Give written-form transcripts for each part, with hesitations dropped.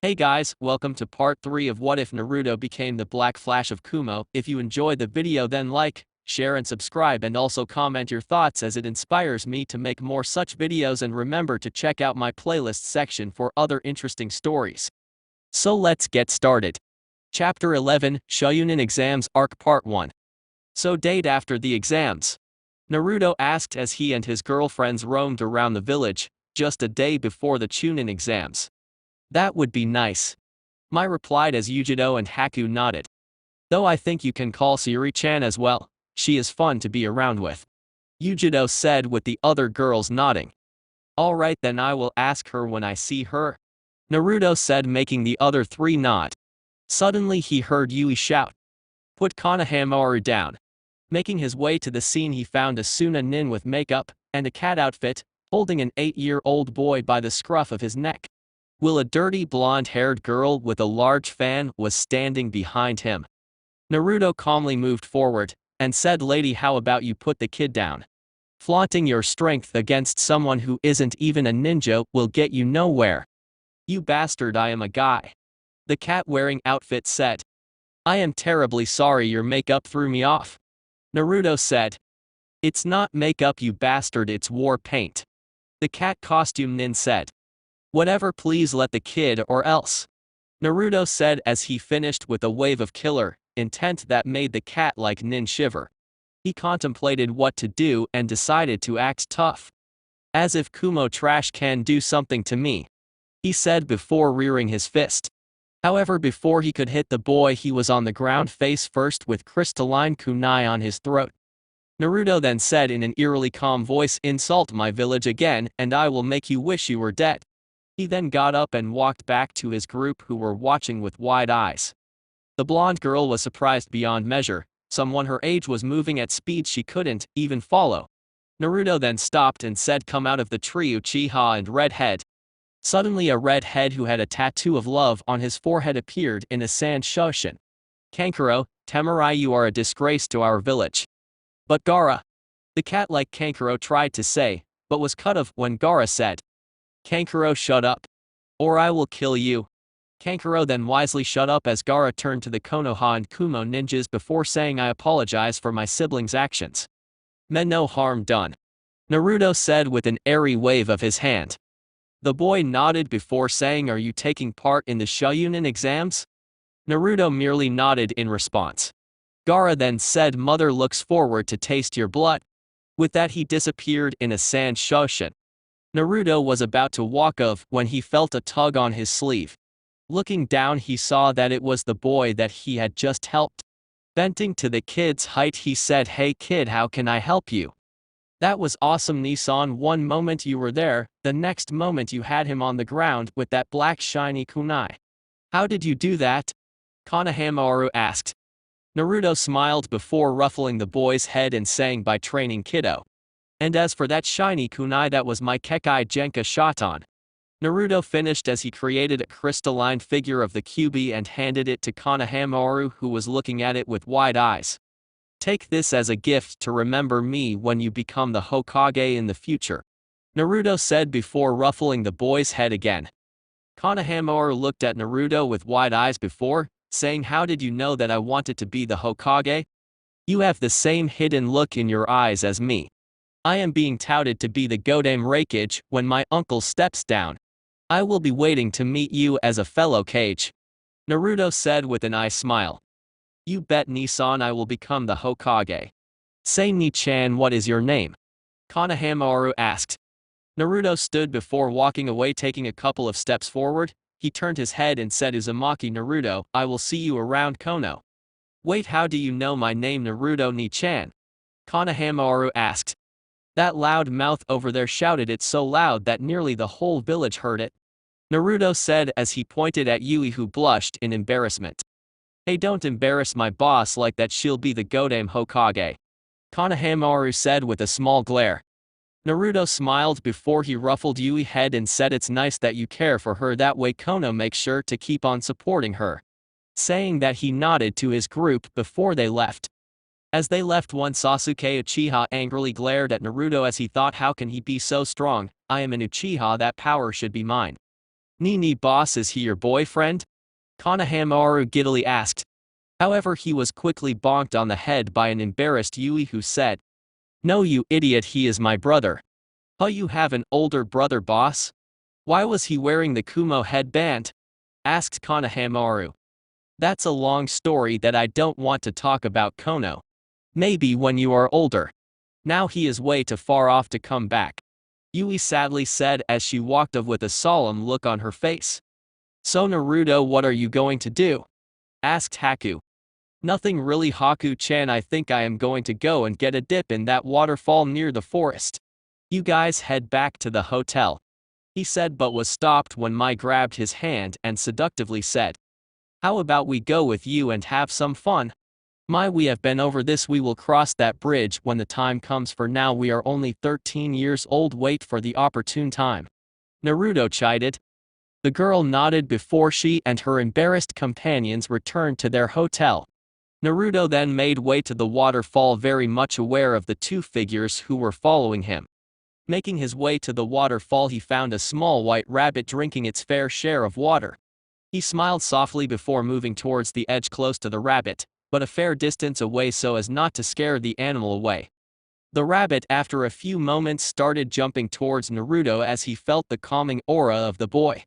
Hey guys, welcome to part 3 of What If Naruto Became the Black Flash of Kumo. If you enjoyed the video then like, share and subscribe and also comment your thoughts as it inspires me to make more such videos and remember to check out my playlist section for other interesting stories. So let's get started. Chapter 11, Shoyunin Exams Arc Part 1. So date after the exams. Naruto asked as he and his girlfriends roamed around the village, just a day before the Chunin exams. That would be nice. Mai replied as Yujido and Haku nodded. Though I think you can call Sayuri-chan as well, she is fun to be around with. Yujido said with the other girls nodding. Alright then I will ask her when I see her. Naruto said making the other three nod. Suddenly he heard Yui shout. Put Konohamaru down. Making his way to the scene he found a Suna nin with makeup and a cat outfit, holding an 8-year-old boy by the scruff of his neck. While a dirty blonde-haired girl with a large fan was standing behind him. Naruto calmly moved forward and said, "Lady, how about you put the kid down? Flaunting your strength against someone who isn't even a ninja will get you nowhere. You bastard, I am a guy." The cat-wearing outfit said. I am terribly sorry your makeup threw me off. Naruto said. It's not makeup you bastard, it's war paint. The cat costume nin said. Whatever, please let the kid or else. Naruto said as he finished with a wave of killer intent that made the cat-like nin shiver. He contemplated what to do and decided to act tough. As if Kumo trash can do something to me, he said before rearing his fist. However, before he could hit the boy he was on the ground face first with crystalline kunai on his throat. Naruto then said in an eerily calm voice, "Insult my village again and I will make you wish you were dead." He then got up and walked back to his group who were watching with wide eyes. The blonde girl was surprised beyond measure. Someone her age was moving at speed she couldn't even follow. Naruto then stopped and said, "Come out of the tree, Uchiha and Redhead." Suddenly a redhead who had a tattoo of love on his forehead appeared in a sand shoshin. Kankuro, Temurai, you are a disgrace to our village. But Gaara. The cat-like Kankuro tried to say, but was cut off when Gaara said. Kankuro, shut up. Or I will kill you. Kankuro then wisely shut up as Gaara turned to the Konoha and Kumo ninjas before saying, I apologize for my siblings' actions. Meant no harm done. Naruto said with an airy wave of his hand. The boy nodded before saying, are you taking part in the Shoyunin exams? Naruto merely nodded in response. Gaara then said, mother looks forward to taste your blood. With that he disappeared in a sand shoshin. Naruto was about to walk off when he felt a tug on his sleeve. Looking down he saw that it was the boy that he had just helped. Bending to the kid's height he said, hey kid, how can I help you? That was awesome, Nissan. One moment you were there, the next moment you had him on the ground with that black shiny kunai. How did you do that? Konohamaru asked. Naruto smiled before ruffling the boy's head and saying, by training kiddo. And as for that shiny kunai, that was my Kekai Genka Shoton. Naruto finished as he created a crystalline figure of the Kyuubi and handed it to Konohamaru, who was looking at it with wide eyes. Take this as a gift to remember me when you become the Hokage in the future. Naruto said before ruffling the boy's head again. Konohamaru looked at Naruto with wide eyes before saying, how did you know that I wanted to be the Hokage? You have the same hidden look in your eyes as me. I am being touted to be the Godame Raikage when my uncle steps down. I will be waiting to meet you as a fellow Kage. Naruto said with an eye smile. You bet, Nissan, I will become the Hokage. Say, Ni-chan, what is your name? Konohamaru asked. Naruto stood before walking away, taking a couple of steps forward. He turned his head and said, Uzumaki Naruto, I will see you around Kono. Wait, how do you know my name, Naruto Ni-chan? Konohamaru asked. That loud mouth over there shouted it so loud that nearly the whole village heard it. Naruto said as he pointed at Yui, who blushed in embarrassment. Hey, don't embarrass my boss like that, she'll be the Godame Hokage. Konohamaru said with a small glare. Naruto smiled before he ruffled Yui's head and said, it's nice that you care for her that way, Kono, make sure to keep on supporting her. Saying that he nodded to his group before they left. As they left, one Sasuke Uchiha angrily glared at Naruto as he thought, how can he be so strong? I am an Uchiha, that power should be mine. Nini boss, is he your boyfriend? Konohamaru giddily asked. However, he was quickly bonked on the head by an embarrassed Yui, who said, "No, you idiot, he is my brother." "Oh, you have an older brother, boss? Why was he wearing the Kumo headband?" asked Konohamaru. "That's a long story that I don't want to talk about, Kono. Maybe when you are older. Now he is way too far off to come back," Yui sadly said as she walked off with a solemn look on her face. "So Naruto, what are you going to do?" asked Haku. "Nothing really, Haku-chan. I think I am going to go and get a dip in that waterfall near the forest. You guys head back to the hotel," he said, but was stopped when Mai grabbed his hand and seductively said, "How about we go with you and have some fun? Mai, we have been over this, we will cross that bridge when the time comes. For now we are only 13 years old, wait for the opportune time," Naruto chided. The girl nodded before she and her embarrassed companions returned to their hotel. Naruto then made way to the waterfall, very much aware of the two figures who were following him. Making his way to the waterfall, he found a small white rabbit drinking its fair share of water. He smiled softly before moving towards the edge close to the rabbit, but a fair distance away so as not to scare the animal away. The rabbit, after a few moments, started jumping towards Naruto as he felt the calming aura of the boy.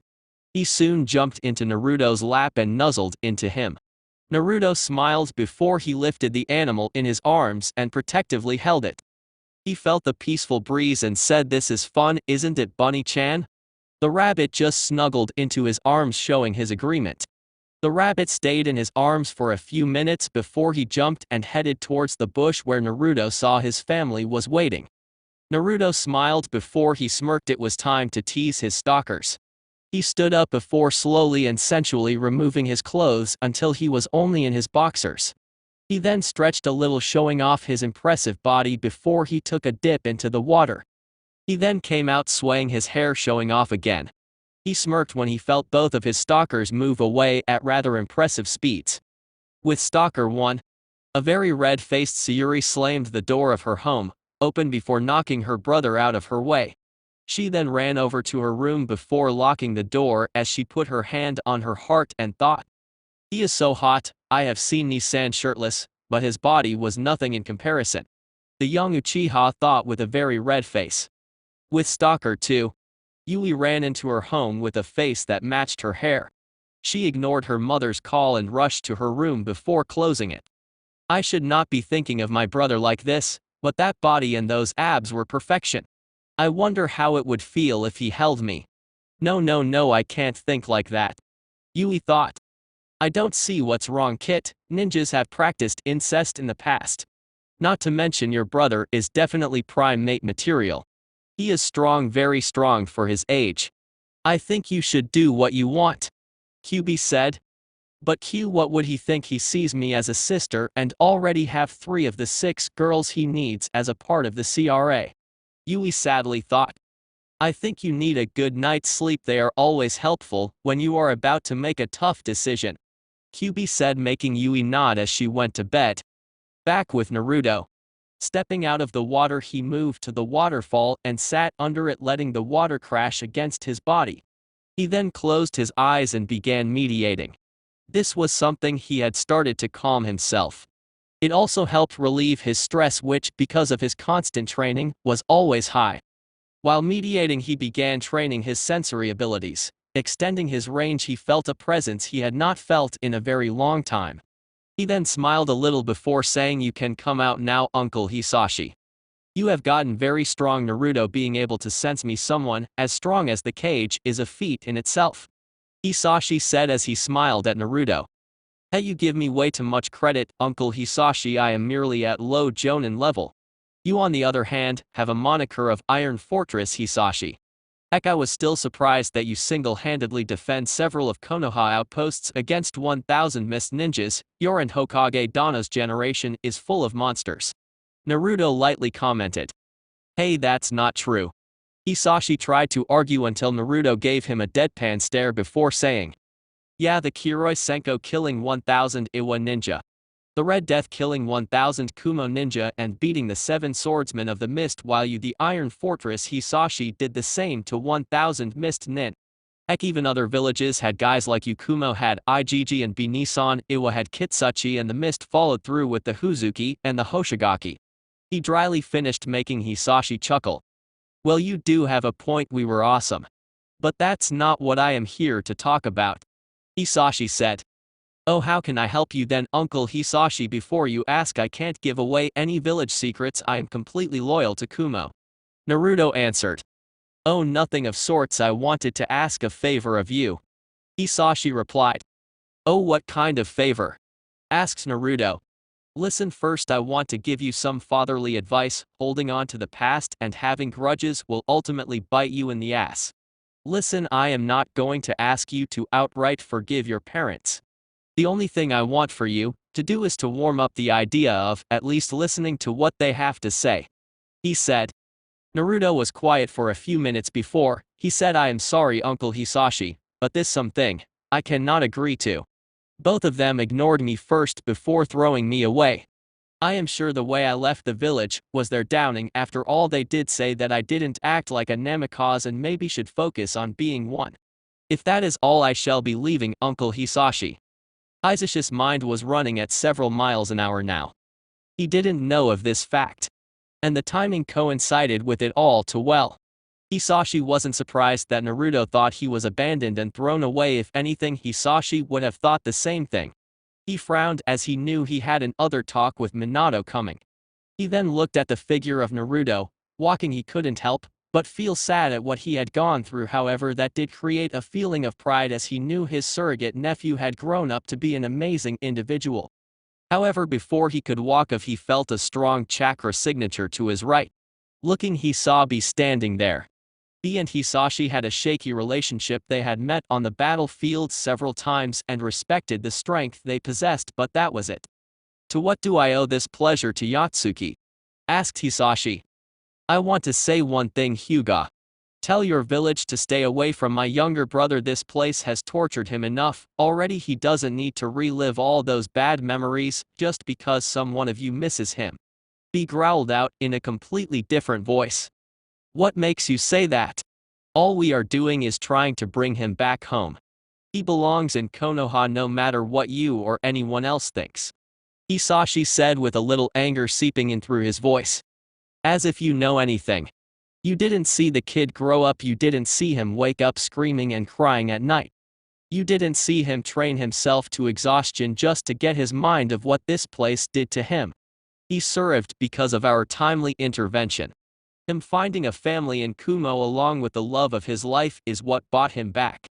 He soon jumped into Naruto's lap and nuzzled into him. Naruto smiled before he lifted the animal in his arms and protectively held it. He felt the peaceful breeze and said, "This is fun, isn't it, Bunny-chan?" The rabbit just snuggled into his arms, showing his agreement. The rabbit stayed in his arms for a few minutes before he jumped and headed towards the bush where Naruto saw his family was waiting. Naruto smiled before he smirked. It was time to tease his stalkers. He stood up before slowly and sensually removing his clothes until he was only in his boxers. He then stretched a little, showing off his impressive body before he took a dip into the water. He then came out swaying his hair, showing off again. He smirked when he felt both of his stalkers move away at rather impressive speeds. With Stalker 1, a very red-faced Sayuri slammed the door of her home open before knocking her brother out of her way. She then ran over to her room before locking the door as she put her hand on her heart and thought, "He is so hot. I have seen Nissan shirtless, but his body was nothing in comparison," the young Uchiha thought with a very red face. With Stalker 2, Yui ran into her home with a face that matched her hair. She ignored her mother's call and rushed to her room before closing it. "I should not be thinking of my brother like this, but that body and those abs were perfection. I wonder how it would feel if he held me. No, no, no, I can't think like that," Yui thought. "I don't see what's wrong, Kit. Ninjas have practiced incest in the past. Not to mention your brother is definitely prime mate material. He is strong, very strong for his age. I think you should do what you want," QB said. "But Q, what would he think? He sees me as a sister and already have 3 of the 6 girls he needs as a part of the CRA," Yui sadly thought. "I think you need a good night's sleep. They are always helpful when you are about to make a tough decision," QB said, making Yui nod as she went to bed. Back with Naruto. Stepping out of the water, he moved to the waterfall and sat under it, letting the water crash against his body. He then closed his eyes and began meditating. This was something he had started to calm himself. It also helped relieve his stress, which, because of his constant training, was always high. While meditating, he began training his sensory abilities. Extending his range, he felt a presence he had not felt in a very long time. He then smiled a little before saying, "You can come out now, Uncle Hisashi. You have gotten very strong, Naruto. Being able to sense me, someone as strong as the cage, is a feat in itself," Hisashi said as he smiled at Naruto. "Hey, you give me way too much credit, Uncle Hisashi. I am merely at low Jonin level. You, on the other hand, have a moniker of Iron Fortress, Hisashi. Heck, I was still surprised that you single-handedly defend several of Konoha outposts against 1,000 mist ninjas. Your and Hokage Dano's generation is full of monsters," Naruto lightly commented. "Hey, that's not true." Hisashi tried to argue until Naruto gave him a deadpan stare before saying, "Yeah, the Kiroi Senko killing 1,000 Iwa ninja. The Red Death killing 1,000 Kumo ninja and beating the 7 swordsmen of the mist, while you, the Iron Fortress Hisashi, did the same to 1,000 mist nin. Heck, even other villages had guys like you. Kumo had Igigi and B. Nissan, Iwa had Kitsuchi, and the Mist followed through with the Huzuki and the Hoshigaki. He dryly finished, making Hisashi chuckle. Well, you do have a point, we were awesome. But that's not what I am here to talk about. Hisashi said. Oh, how can I help you then, Uncle Hisashi? Before you ask, I can't give away any village secrets. I am completely loyal to Kumo. Naruto answered. Oh, nothing of sorts. I wanted to ask a favor of you. Hisashi replied. Oh, what kind of favor? Asked Naruto. Listen, first I want to give you some fatherly advice. Holding on to the past and having grudges will ultimately bite you in the ass. Listen, I am not going to ask you to outright forgive your parents. The only thing I want for you to do is to warm up the idea of at least listening to what they have to say. He said. Naruto was quiet for a few minutes before he said, I am sorry, Uncle Hisashi, but this something I cannot agree to. Both of them ignored me first before throwing me away. I am sure the way I left the village was their downing. After all, they did say that I didn't act like a namikaze and maybe should focus on being one. If that is all, I shall be leaving, Uncle Hisashi. Hisashi's mind was running at several miles an hour now. He didn't know of this fact. And the timing coincided with it all too well. Hisashi wasn't surprised that Naruto thought he was abandoned and thrown away. If anything, Hisashi would have thought the same thing. He frowned as he knew he had another talk with Minato coming. He then looked at the figure of Naruto, walking. He couldn't help but feel sad at what he had gone through. However, that did create a feeling of pride as he knew his surrogate nephew had grown up to be an amazing individual. However, before he could walk off, he felt a strong chakra signature to his right. Looking, he saw B standing there. B and Hisashi had a shaky relationship. They had met on the battlefield several times and respected the strength they possessed, but that was it. To what do I owe this pleasure to Yatsuki? Asked Hisashi. I want to say one thing, Hyuga. Tell your village to stay away from my younger brother. This place has tortured him enough already. He doesn't need to relive all those bad memories just because some one of you misses him. B growled out in a completely different voice. What makes you say that? All we are doing is trying to bring him back home. He belongs in Konoha no matter what you or anyone else thinks. Hisashi said with a little anger seeping in through his voice. As if you know anything. You didn't see the kid grow up. You didn't see him wake up screaming and crying at night. You didn't see him train himself to exhaustion just to get his mind of what this place did to him. He survived because of our timely intervention. Him finding a family in Kumo along with the love of his life is what brought him back.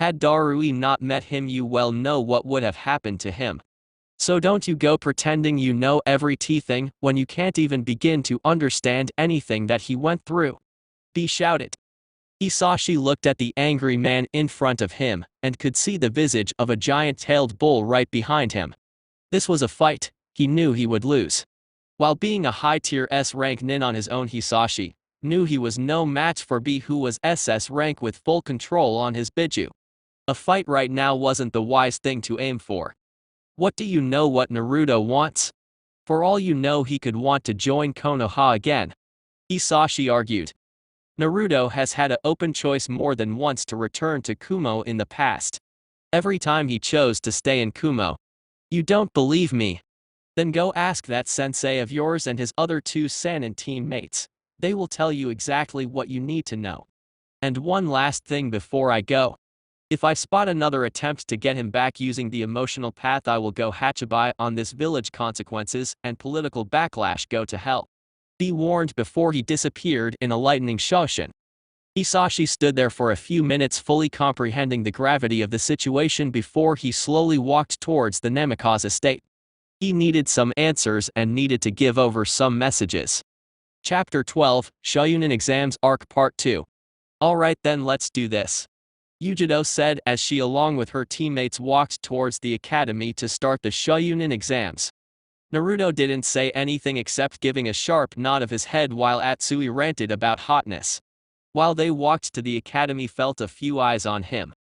Had Darui not met him, you well know what would have happened to him. So don't you go pretending you know every thing when you can't even begin to understand anything that he went through. B shouted. Hisashi looked at the angry man in front of him and could see the visage of a giant-tailed bull right behind him. This was a fight he knew he would lose. While being a high-tier S rank nin on his own, Hisashi knew he was no match for B, who was SS rank with full control on his Biju. A fight right now wasn't the wise thing to aim for. What do you know what Naruto wants? For all you know, he could want to join Konoha again. Hisashi argued. Naruto has had an open choice more than once to return to Kumo in the past. Every time he chose to stay in Kumo. You don't believe me? Then go ask that sensei of yours and his other two Sannin teammates. They will tell you exactly what you need to know. And one last thing before I go. If I spot another attempt to get him back using the emotional path, I will go Hachibai on this village. Consequences and political backlash go to hell. Be warned before he disappeared in a lightning shoshin. Hisashi stood there for a few minutes, fully comprehending the gravity of the situation before he slowly walked towards the Namikaze estate. He needed some answers and needed to give over some messages. Chapter 12, Shoyunin Exams Arc Part 2. Alright then, let's do this. Yujido said as she along with her teammates walked towards the academy to start the Shoyunin exams. Naruto didn't say anything except giving a sharp nod of his head while Atsui ranted about hotness. While they walked to the academy, felt a few eyes on him.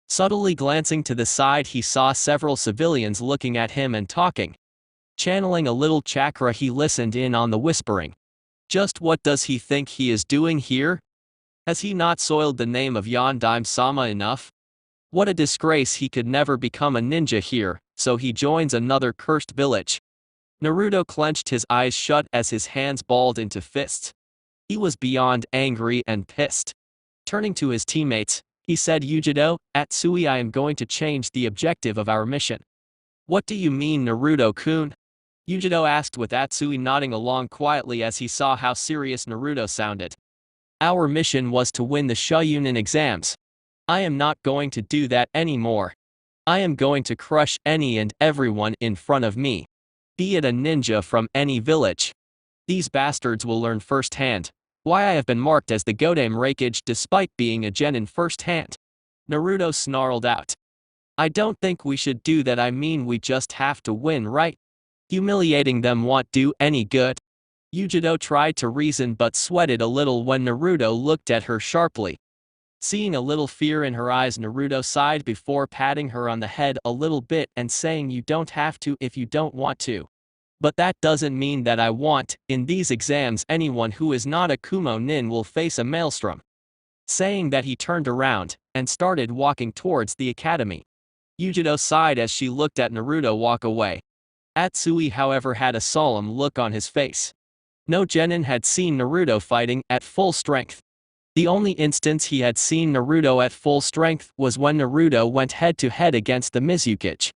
Subtly glancing to the side, he saw several civilians looking at him and talking. Channeling a little chakra, he listened in on the whispering. Just what does he think he is doing here? Has he not soiled the name of Yondaime-sama enough? What a disgrace, he could never become a ninja here, so he joins another cursed village. Naruto clenched his eyes shut as his hands balled into fists. He was beyond angry and pissed. Turning to his teammates, he said, Yujido, Atsui, I am going to change the objective of our mission. What do you mean, Naruto-kun? Yujido asked, with Atsui nodding along quietly as he saw how serious Naruto sounded. Our mission was to win the Shoyunin exams. I am not going to do that anymore. I am going to crush any and everyone in front of me. Be it a ninja from any village. These bastards will learn firsthand why I have been marked as the Godame Raikage despite being a genin firsthand. Naruto snarled out. I don't think we should do that, I mean we just have to win, right? Humiliating them won't do any good. Yujido tried to reason but sweated a little when Naruto looked at her sharply. Seeing a little fear in her eyes, Naruto sighed before patting her on the head a little bit and saying, you don't have to if you don't want to. But that doesn't mean that I want. In these exams, anyone who is not a Kumo nin will face a maelstrom. Saying that, he turned around and started walking towards the academy. Yujido sighed as she looked at Naruto walk away. Atsui, however, had a solemn look on his face. No genin had seen Naruto fighting at full strength. The only instance he had seen Naruto at full strength was when Naruto went head-to-head against the Mizukage.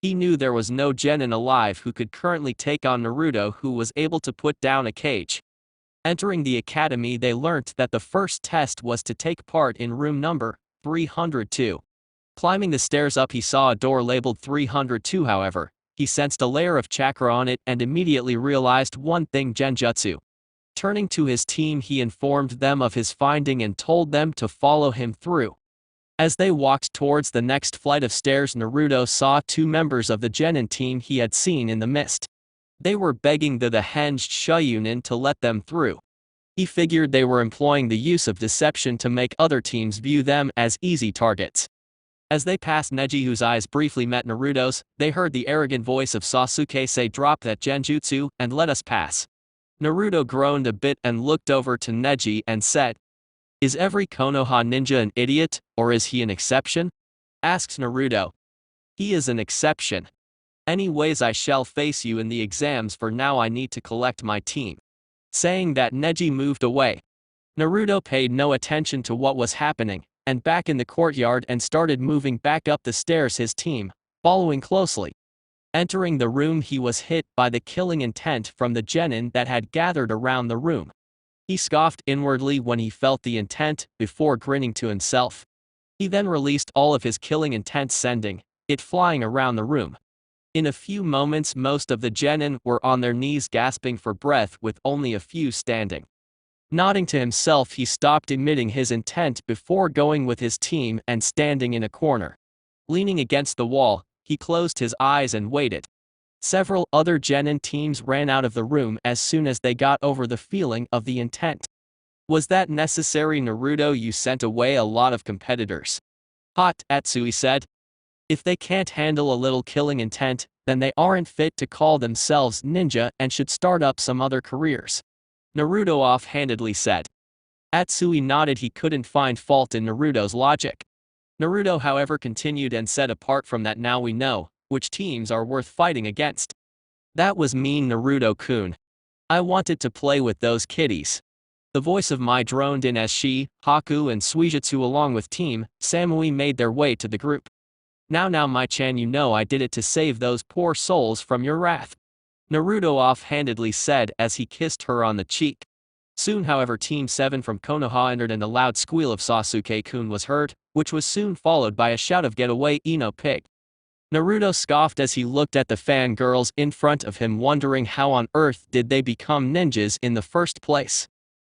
He knew there was no genin alive who could currently take on Naruto, who was able to put down a cage. Entering the academy, they learnt that the first test was to take part in room number 302. Climbing the stairs up, he saw a door labeled 302. However, he sensed a layer of chakra on it and immediately realized one thing: genjutsu. Turning to his team, he informed them of his finding and told them to follow him through. As they walked towards the next flight of stairs, Naruto saw two members of the genin team he had seen in the mist. They were begging the henged Shoyunin to let them through. He figured they were employing the use of deception to make other teams view them as easy targets. As they passed Neji, whose eyes briefly met Naruto's, they heard the arrogant voice of Sasuke say, drop that genjutsu and let us pass. Naruto groaned a bit and looked over to Neji and said, is every Konoha ninja an idiot, or is he an exception? Asked Naruto. He is an exception. Anyways, I shall face you in the exams. For now I need to collect my team. Saying that, Neji moved away. Naruto paid no attention to what was happening, and back in the courtyard and started moving back up the stairs, his team following closely. Entering the room, he was hit by the killing intent from the genin that had gathered around the room. He scoffed inwardly when he felt the intent, before grinning to himself. He then released all of his killing intent, sending it flying around the room. In a few moments, most of the genin were on their knees gasping for breath, with only a few standing. Nodding to himself, he stopped emitting his intent before going with his team and standing in a corner. Leaning against the wall, he closed his eyes and waited. Several other genin teams ran out of the room as soon as they got over the feeling of the intent. Was that necessary, Naruto? You sent away a lot of competitors. Hot, Atsui said. If they can't handle a little killing intent, then they aren't fit to call themselves ninja and should start up some other careers. Naruto offhandedly said. Atsui nodded. He couldn't find fault in Naruto's logic. Naruto, however, continued and said, apart from that, now we know which teams are worth fighting against. That was mean, Naruto-kun. I wanted to play with those kiddies. The voice of Mai droned in as she, Haku and Suijutsu along with Team Samui made their way to the group. Now Mai-chan, you know I did it to save those poor souls from your wrath. Naruto offhandedly said as he kissed her on the cheek. Soon, however, Team 7 from Konoha entered and a loud squeal of Sasuke-kun was heard, which was soon followed by a shout of get away, Ino pig. Naruto scoffed as he looked at the fangirls in front of him, wondering how on earth did they become ninjas in the first place.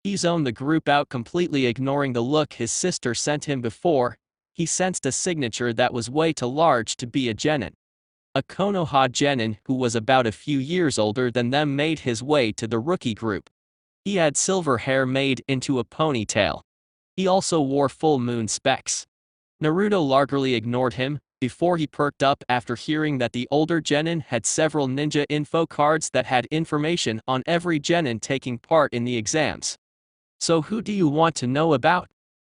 He zoned the group out, completely ignoring the look his sister sent him before. He sensed a signature that was way too large to be a genin. A Konoha genin who was about a few years older than them made his way to the rookie group. He had silver hair made into a ponytail. He also wore full moon specs. Naruto largely ignored him, before he perked up after hearing that the older genin had several ninja info cards that had information on every genin taking part in the exams. So who do you want to know about?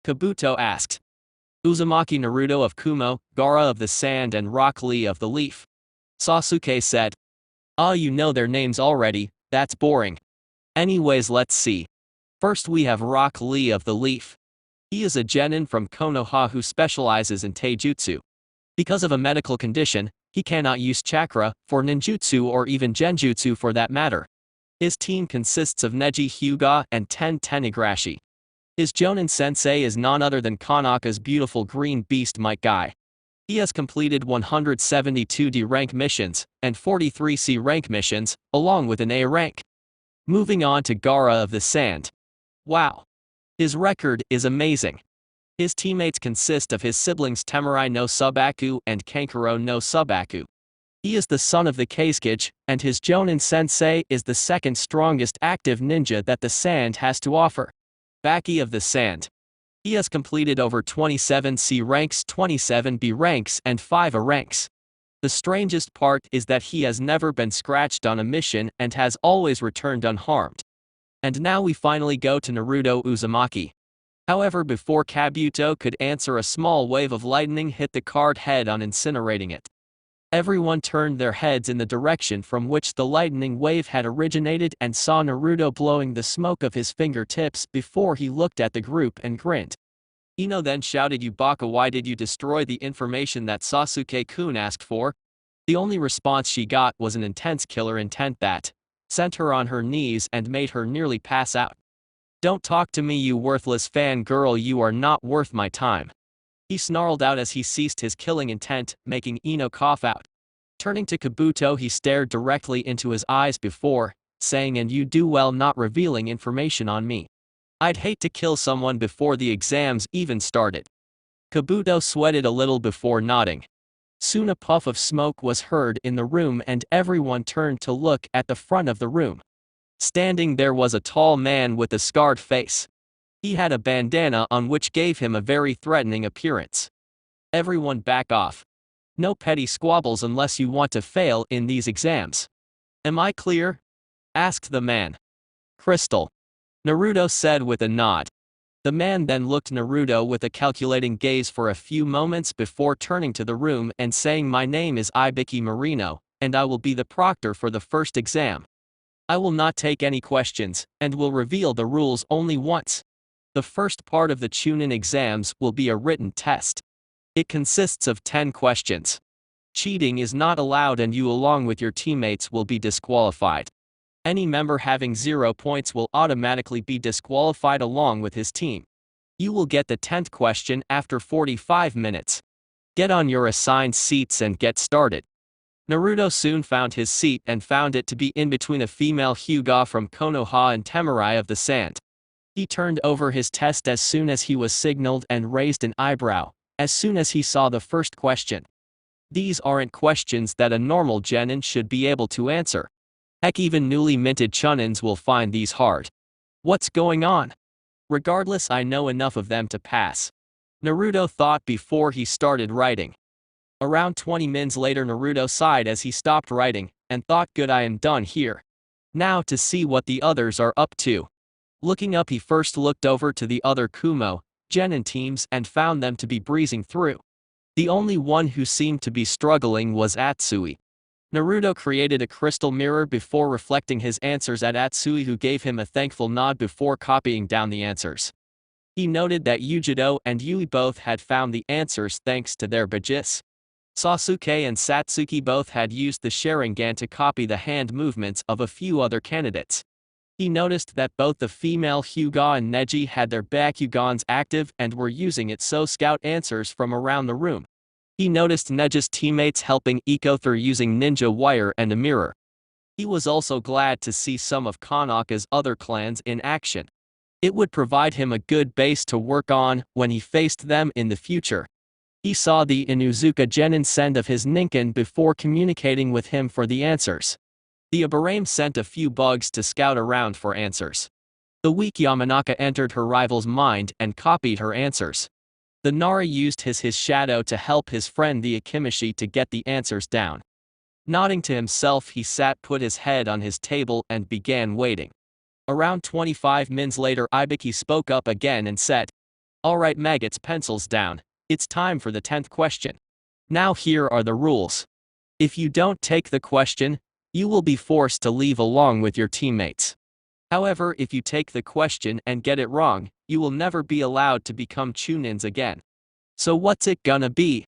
Kabuto asked. Uzumaki Naruto of Kumo, Gaara of the Sand and Rock Lee of the Leaf. Sasuke said. Ah, you know their names already, that's boring. Anyways, let's see. First we have Rock Lee of the Leaf. He is a genin from Konoha who specializes in taijutsu. Because of a medical condition, he cannot use chakra, for ninjutsu or even genjutsu for that matter. His team consists of Neji Hyuga and Ten Tenigrashi. His Jonin sensei is none other than Kanaka's beautiful green beast Might Guy. He has completed 172 D rank missions, and 43 C rank missions, along with an A rank. Moving on to Gaara of the Sand. Wow. His record is amazing. His teammates consist of his siblings Temurai no Subaku and Kankuro no Subaku. He is the son of the Kasuke, and his Jonin sensei is the second strongest active ninja that the Sand has to offer. Baki of the Sand. He has completed over 27 C ranks, 27 B ranks and 5 A ranks. The strangest part is that he has never been scratched on a mission and has always returned unharmed. And now we finally go to Naruto Uzumaki. However, before Kabuto could answer, a small wave of lightning hit the card head on, incinerating it. Everyone turned their heads in the direction from which the lightning wave had originated and saw Naruto blowing the smoke of his fingertips before he looked at the group and grinned. Ino then shouted, "Yubaka, why did you destroy the information that Sasuke-kun asked for?" The only response she got was an intense killer intent that sent her on her knees and made her nearly pass out. "Don't talk to me, you worthless fangirl, you are not worth my time," he snarled out as he ceased his killing intent, making Ino cough out. Turning to Kabuto, he stared directly into his eyes before saying, "And you do well not revealing information on me. I'd hate to kill someone before the exams even started." Kabuto sweated a little before nodding. Soon a puff of smoke was heard in the room and everyone turned to look at the front of the room. Standing there was a tall man with a scarred face. He had a bandana on which gave him a very threatening appearance. "Everyone back off. No petty squabbles unless you want to fail in these exams. Am I clear?" asked the man. "Crystal," Naruto said with a nod. The man then looked Naruto with a calculating gaze for a few moments before turning to the room and saying, "My name is Ibiki Marino, and I will be the proctor for the first exam. I will not take any questions, and will reveal the rules only once. The first part of the Chunin exams will be a written test. It consists of 10 questions. Cheating is not allowed and you along with your teammates will be disqualified. Any member having 0 points will automatically be disqualified along with his team. You will get the 10th question after 45 minutes. Get on your assigned seats and get started." Naruto soon found his seat and found it to be in between a female Hyuga from Konoha and Temurai of the Sand. He turned over his test as soon as he was signaled and raised an eyebrow as soon as he saw the first question. These aren't questions that a normal genin should be able to answer. Heck, even newly minted chunins will find these hard. What's going on? Regardless, I know enough of them to pass, Naruto thought before he started writing. Around 20 minutes later, Naruto sighed as he stopped writing and thought, "Good, I am done here. Now to see what the others are up to." Looking up, he first looked over to the other Kumo genin teams and found them to be breezing through. The only one who seemed to be struggling was Atsui. Naruto created a crystal mirror before reflecting his answers at Atsui, who gave him a thankful nod before copying down the answers. He noted that Yujido and Yui both had found the answers thanks to their Bajis. Sasuke and Satsuki both had used the Sharingan to copy the hand movements of a few other candidates. He noticed that both the female Hyuga and Neji had their Bakugans active and were using it so scout answers from around the room. He noticed Neji's teammates helping Iko through using ninja wire and a mirror. He was also glad to see some of Kanaka's other clans in action. It would provide him a good base to work on when he faced them in the future. He saw the Inuzuka genin send of his Ninken before communicating with him for the answers. The Aburame sent a few bugs to scout around for answers. The weak Yamanaka entered her rival's mind and copied her answers. The Nara used his shadow to help his friend the Akimishi to get the answers down. Nodding to himself, he put his head on his table and began waiting. Around 25 minutes later, Ibiki spoke up again and said, "Alright, maggots, pencils down. It's time for the 10th question. Now here are the rules. If you don't take the question, you will be forced to leave along with your teammates. However, if you take the question and get it wrong, you will never be allowed to become Chunins again. So what's it gonna be?"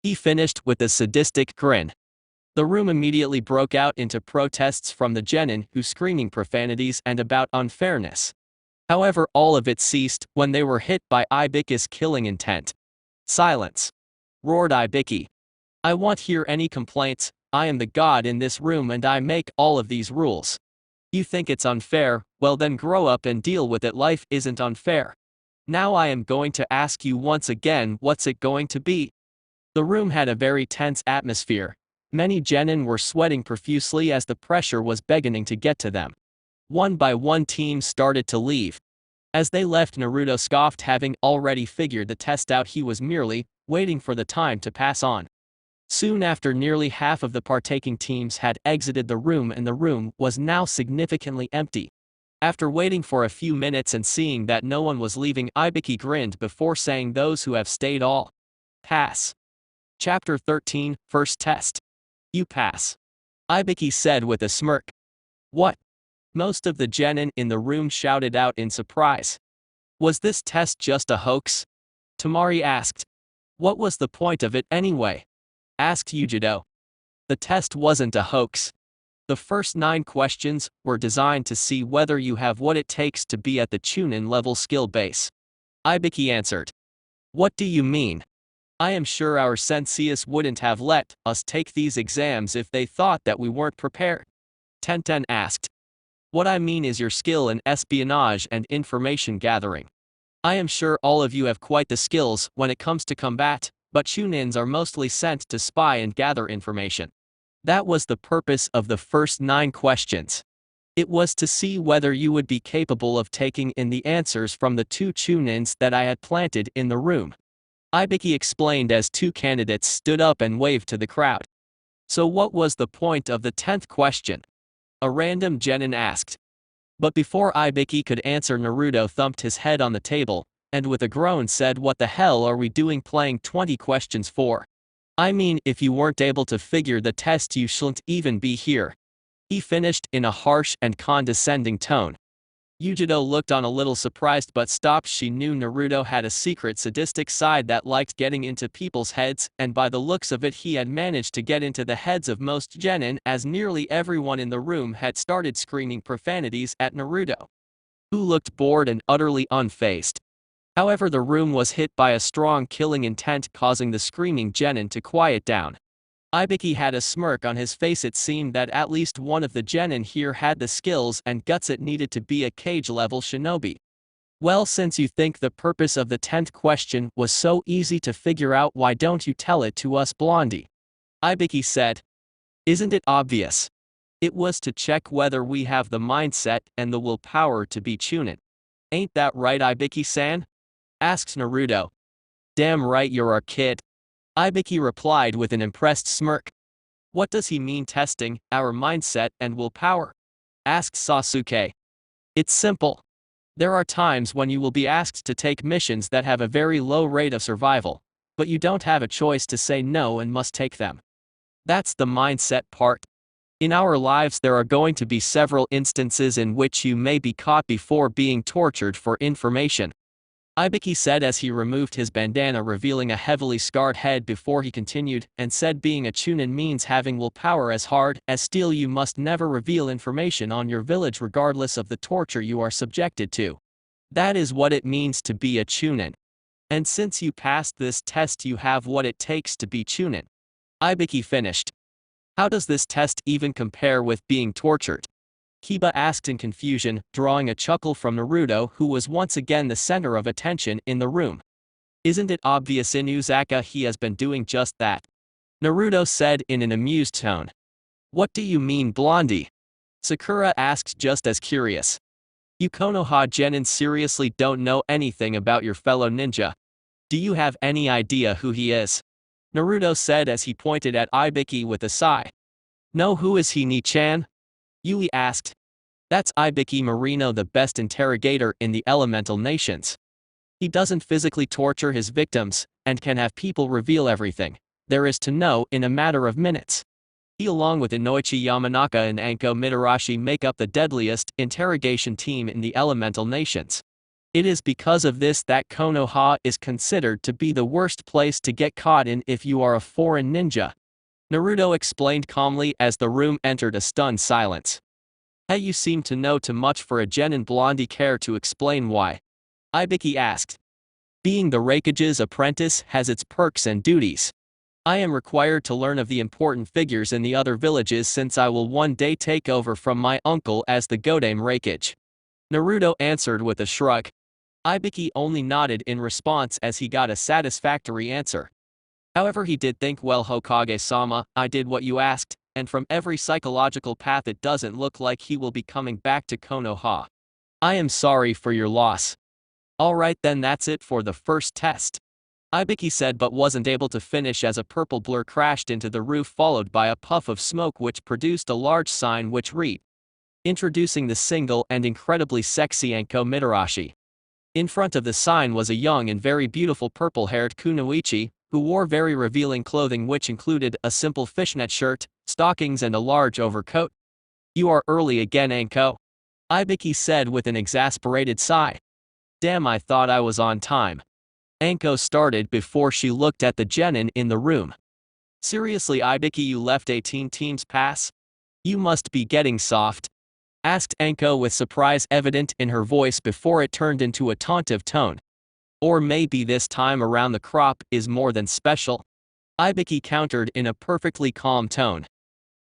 He finished with a sadistic grin. The room immediately broke out into protests from the genin who screaming profanities and about unfairness. However, all of it ceased when they were hit by Ibiki's killing intent. "Silence!" roared Ibiki. "I won't hear any complaints. I am the god in this room and I make all of these rules. You think it's unfair? Well then grow up and deal with it. Life isn't unfair. Now I am going to ask you once again, what's it going to be?" The room had a very tense atmosphere. Many genin were sweating profusely as the pressure was beginning to get to them. One by one, teams started to leave. As they left, Naruto scoffed, having already figured the test out. He was merely waiting for the time to pass on. Soon after, nearly half of the partaking teams had exited the room and the room was now significantly empty. After waiting for a few minutes and seeing that no one was leaving, Ibiki grinned before saying, "Those who have stayed all pass." Chapter 13, First Test. "You pass," Ibiki said with a smirk. "What?" most of the genin in the room shouted out in surprise. "Was this test just a hoax?" Tamari asked. "What was the point of it anyway?" asked Yujido. "The test wasn't a hoax. The first 9 questions were designed to see whether you have what it takes to be at the Chunin level skill base," Ibiki answered. "What do you mean? I am sure our senseis wouldn't have let us take these exams if they thought that we weren't prepared," Tenten asked. "What I mean is your skill in espionage and information gathering. I am sure all of you have quite the skills when it comes to combat, but Chunins are mostly sent to spy and gather information. That was the purpose of the first 9 questions. It was to see whether you would be capable of taking in the answers from the 2 Chunins that I had planted in the room," Ibiki explained as 2 candidates stood up and waved to the crowd. "So what was the point of the 10th question?" a random genin asked. But before Ibiki could answer, Naruto thumped his head on the table, and with a groan said, "What the hell are we doing playing 20 questions for? I mean, if you weren't able to figure the test you shouldn't even be here," he finished in a harsh and condescending tone. Yujido looked on a little surprised but stopped. She knew Naruto had a secret sadistic side that liked getting into people's heads, and by the looks of it he had managed to get into the heads of most genin, as nearly everyone in the room had started screaming profanities at Naruto, who looked bored and utterly unfazed. However, the room was hit by a strong killing intent, causing the screaming genin to quiet down. Ibiki had a smirk on his face. It seemed that at least one of the genin here had the skills and guts it needed to be a cage-level shinobi. "Well, since you think the purpose of the 10th question was so easy to figure out, why don't you tell it to us, Blondie?" Ibiki said. "Isn't it obvious? It was to check whether we have the mindset and the willpower to be Chunin. Ain't that right, Ibiki-san?" asked Naruto. "Damn right you're our kid," Ibiki replied with an impressed smirk. "What does he mean testing our mindset and willpower?" asked Sasuke. "It's simple. There are times when you will be asked to take missions that have a very low rate of survival, but you don't have a choice to say no and must take them. That's the mindset part. In our lives there are going to be several instances in which you may be caught before being tortured for information," Ibiki said as he removed his bandana, revealing a heavily scarred head before he continued, and said, "Being a Chunin means having willpower as hard as steel. You must never reveal information on your village regardless of the torture you are subjected to. That is what it means to be a Chunin. And since you passed this test you have what it takes to be Chunin," Ibiki finished. "How does this test even compare with being tortured?" Kiba asked in confusion, drawing a chuckle from Naruto, who was once again the center of attention in the room. "Isn't it obvious, Inuzaka? He has been doing just that," Naruto said in an amused tone. "What do you mean, Blondie?" Sakura asked, just as curious. "You Konoha genin seriously don't know anything about your fellow ninja? Do you have any idea who he is?" Naruto said as he pointed at Ibiki with a sigh. "No, who is he, Ni-chan?" Yui asked. That's Ibiki Marino, the best interrogator in the elemental nations. He doesn't physically torture his victims, and can have people reveal everything there is to know in a matter of minutes. He, along with Inoichi Yamanaka and Anko Mitarashi, make up the deadliest interrogation team in the elemental nations. It is because of this that Konoha is considered to be the worst place to get caught in if you are a foreign ninja. Naruto explained calmly as the room entered a stunned silence. Hey, you seem to know too much for a genin. Blondie. Care to explain why? Ibiki asked. Being the Raikage's apprentice has its perks and duties. I am required to learn of the important figures in the other villages, since I will one day take over from my uncle as the Godame Raikage. Naruto answered with a shrug. Ibiki only nodded in response as he got a satisfactory answer. However, he did think, well, Hokage-sama, I did what you asked, and from every psychological path it doesn't look like he will be coming back to Konoha. I am sorry for your loss. Alright then, that's it for the first test. Ibiki said, but wasn't able to finish as a purple blur crashed into the roof, followed by a puff of smoke which produced a large sign which read, introducing the single and incredibly sexy Anko Mitarashi. In front of the sign was a young and very beautiful purple-haired kunoichi, who wore very revealing clothing which included a simple fishnet shirt, stockings and a large overcoat. You are early again, Anko, Ibiki said with an exasperated sigh. Damn, I thought I was on time. Anko started before she looked at the genin in the room. Seriously, Ibiki, you left 18 teams pass? You must be getting soft, asked Anko with surprise evident in her voice before it turned into a tauntive tone. Or maybe this time around the crop is more than special? Ibiki countered in a perfectly calm tone.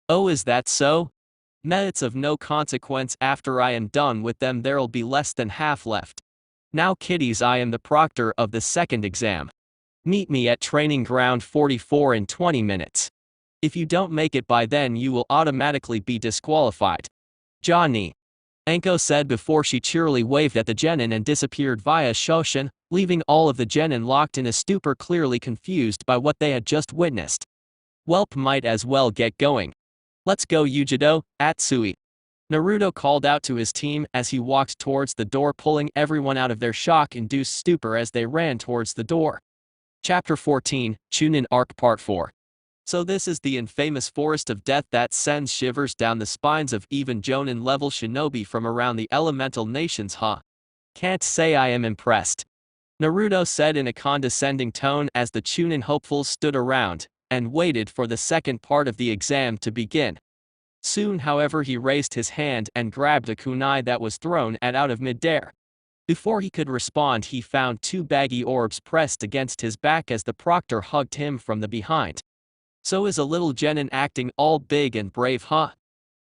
Oh, is that so? Meh, it's of no consequence. After I am done with them there'll be less than half left. Now kiddies, I am the proctor of the second exam. Meet me at training ground 44 in 20 minutes. If you don't make it by then you will automatically be disqualified. Johnny, Anko said before she cheerily waved at the genin and disappeared via Shoshin, leaving all of the genin locked in a stupor, clearly confused by what they had just witnessed. Welp, might as well get going. Let's go, Yujido, Atsui. Naruto called out to his team as he walked towards the door, pulling everyone out of their shock-induced stupor as they ran towards the door. Chapter 14, Chunin Arc Part 4. So this is the infamous Forest of Death that sends shivers down the spines of even Jonin-level shinobi from around the elemental nations, huh? Can't say I am impressed, Naruto said in a condescending tone as the Chunin hopefuls stood around and waited for the second part of the exam to begin. Soon, however, he raised his hand and grabbed a kunai that was thrown out of midair. Before he could respond, he found two baggy orbs pressed against his back as the proctor hugged him from the behind. So is a little genin acting all big and brave, huh?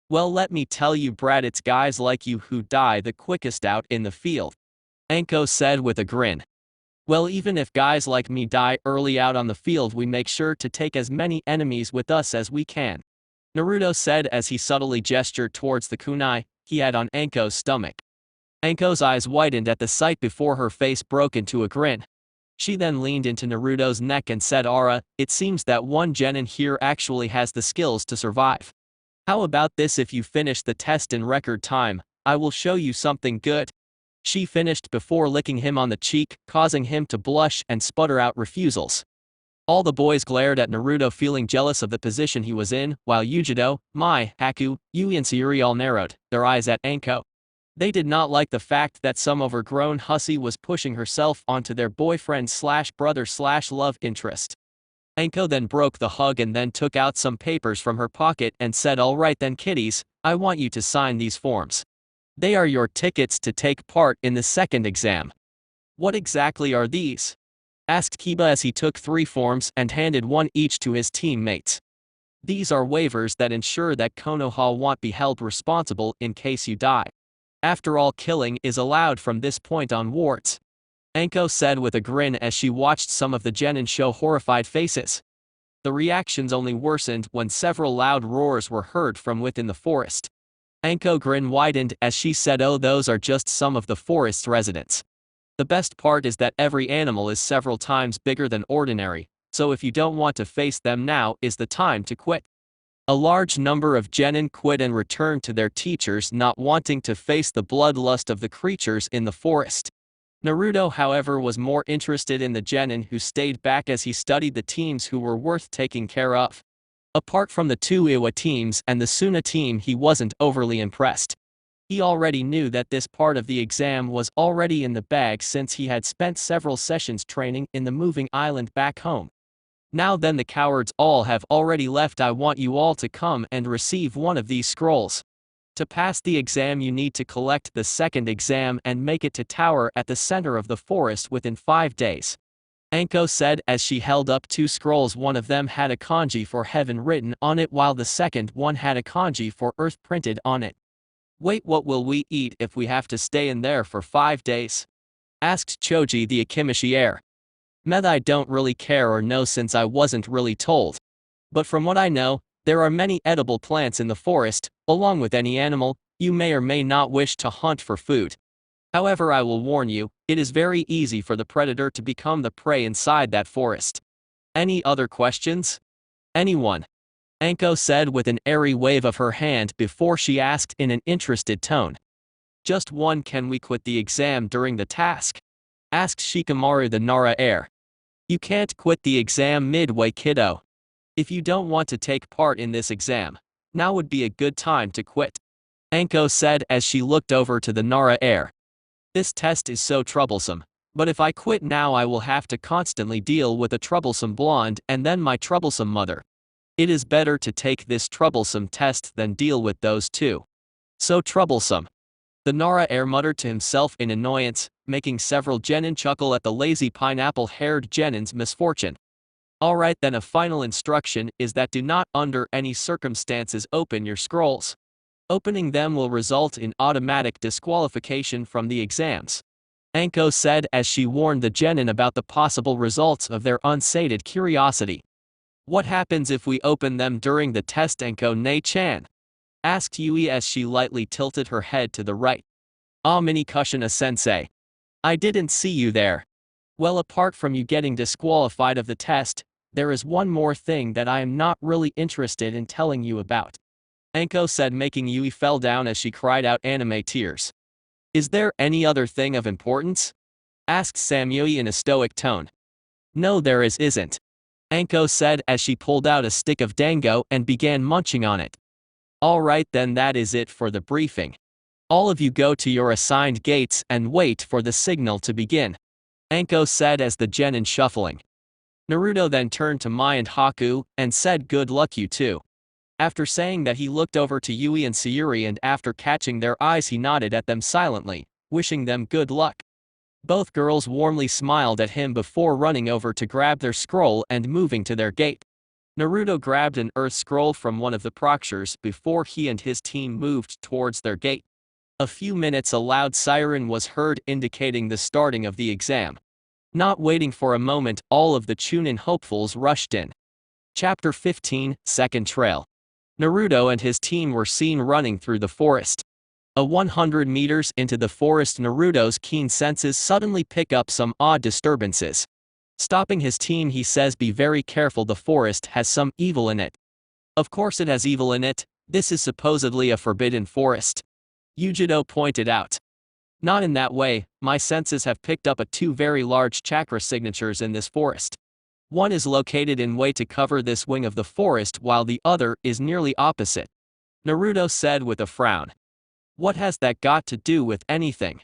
Well, let me tell you, Brad, it's guys like you who die the quickest out in the field, Anko said with a grin. Well, even if guys like me die early out on the field, we make sure to take as many enemies with us as we can, Naruto said as he subtly gestured towards the kunai he had on Anko's stomach. Anko's eyes widened at the sight before her face broke into a grin. She then leaned into Naruto's neck and said, Ara, it seems that one genin here actually has the skills to survive. How about this? If you finish the test in record time, I will show you something good. She finished before licking him on the cheek, causing him to blush and sputter out refusals. All the boys glared at Naruto, feeling jealous of the position he was in, while Yujido, Mai, Haku, Yui and Sayuri all narrowed their eyes at Anko. They did not like the fact that some overgrown hussy was pushing herself onto their boyfriend/brother/love interest. Anko then broke the hug and then took out some papers from her pocket and said, alright then kiddies, I want you to sign these forms. They are your tickets to take part in the second exam. What exactly are these? Asked Kiba as he took 3 forms and handed one each to his teammates. These are waivers that ensure that Konoha won't be held responsible in case you die. After all, killing is allowed from this point onwards, Anko said with a grin as she watched some of the genin show horrified faces. The reactions only worsened when several loud roars were heard from within the forest. Anko's grin widened as she said, oh, those are just some of the forest's residents. The best part is that every animal is several times bigger than ordinary, so if you don't want to face them, now is the time to quit. A large number of genin quit and returned to their teachers, not wanting to face the bloodlust of the creatures in the forest. Naruto, however, was more interested in the genin who stayed back as he studied the teams who were worth taking care of. Apart from the two Iwa teams and the Suna team, he wasn't overly impressed. He already knew that this part of the exam was already in the bag since he had spent several sessions training in the moving island back home. Now then, the cowards all have already left. I want you all to come and receive one of these scrolls. To pass the exam you need to collect the second exam and make it to tower at the center of the forest within 5 days. Anko said as she held up two scrolls. One of them had a kanji for heaven written on it while the second one had a kanji for earth printed on it. Wait, what will we eat if we have to stay in there for 5 days? Asked Choji the Akimishi heir. Meth, I don't really care or know since I wasn't really told. But from what I know, there are many edible plants in the forest, along with any animal you may or may not wish to hunt for food. However, I will warn you, it is very easy for the predator to become the prey inside that forest. Any other questions? Anyone? Anko said with an airy wave of her hand before she asked in an interested tone. Just one. Can we quit the exam during the task? Asked Shikamaru the Nara heir. You can't quit the exam midway, kiddo. If you don't want to take part in this exam, now would be a good time to quit. Anko said as she looked over to the Nara heir. This test is so troublesome, but if I quit now I will have to constantly deal with a troublesome blonde and then my troublesome mother. It is better to take this troublesome test than deal with those two. So troublesome. The Nara heir muttered to himself in annoyance, making several genin chuckle at the lazy pineapple-haired genin's misfortune. Alright then, a final instruction is that do not under any circumstances open your scrolls. Opening them will result in automatic disqualification from the exams. Anko said as she warned the genin about the possible results of their unsated curiosity. What happens if we open them during the test, Anko Ne-chan? Asked Yui as she lightly tilted her head to the right. Ah, Mini Kushina-sensei. I didn't see you there. Well, apart from you getting disqualified of the test, there is one more thing that I am not really interested in telling you about. Anko said, making Yui fell down as she cried out anime tears. Is there any other thing of importance? Asked Samui in a stoic tone. No, there isn't. Anko said as she pulled out a stick of dango and began munching on it. Alright then, that is it for the briefing. All of you go to your assigned gates and wait for the signal to begin. Anko said as the genin shuffling. Naruto then turned to Mai and Haku and said, good luck you two. After saying that, he looked over to Yui and Sayuri and after catching their eyes he nodded at them silently, wishing them good luck. Both girls warmly smiled at him before running over to grab their scroll and moving to their gate. Naruto grabbed an earth scroll from one of the proctors before he and his team moved towards their gate. A few minutes a loud siren was heard indicating the starting of the exam. Not waiting for a moment, all of the Chunin hopefuls rushed in. Chapter 15, Second Trail. Naruto and his team were seen running through the forest. 100 meters into the forest, Naruto's keen senses suddenly pick up some odd disturbances. Stopping his team, he says, be very careful, the forest has some evil in it. Of course it has evil in it, this is supposedly a forbidden forest. Yujido pointed out. Not in that way, my senses have picked up two very large chakra signatures in this forest. One is located in way to cover this wing of the forest while the other is nearly opposite. Naruto said with a frown. What has that got to do with anything?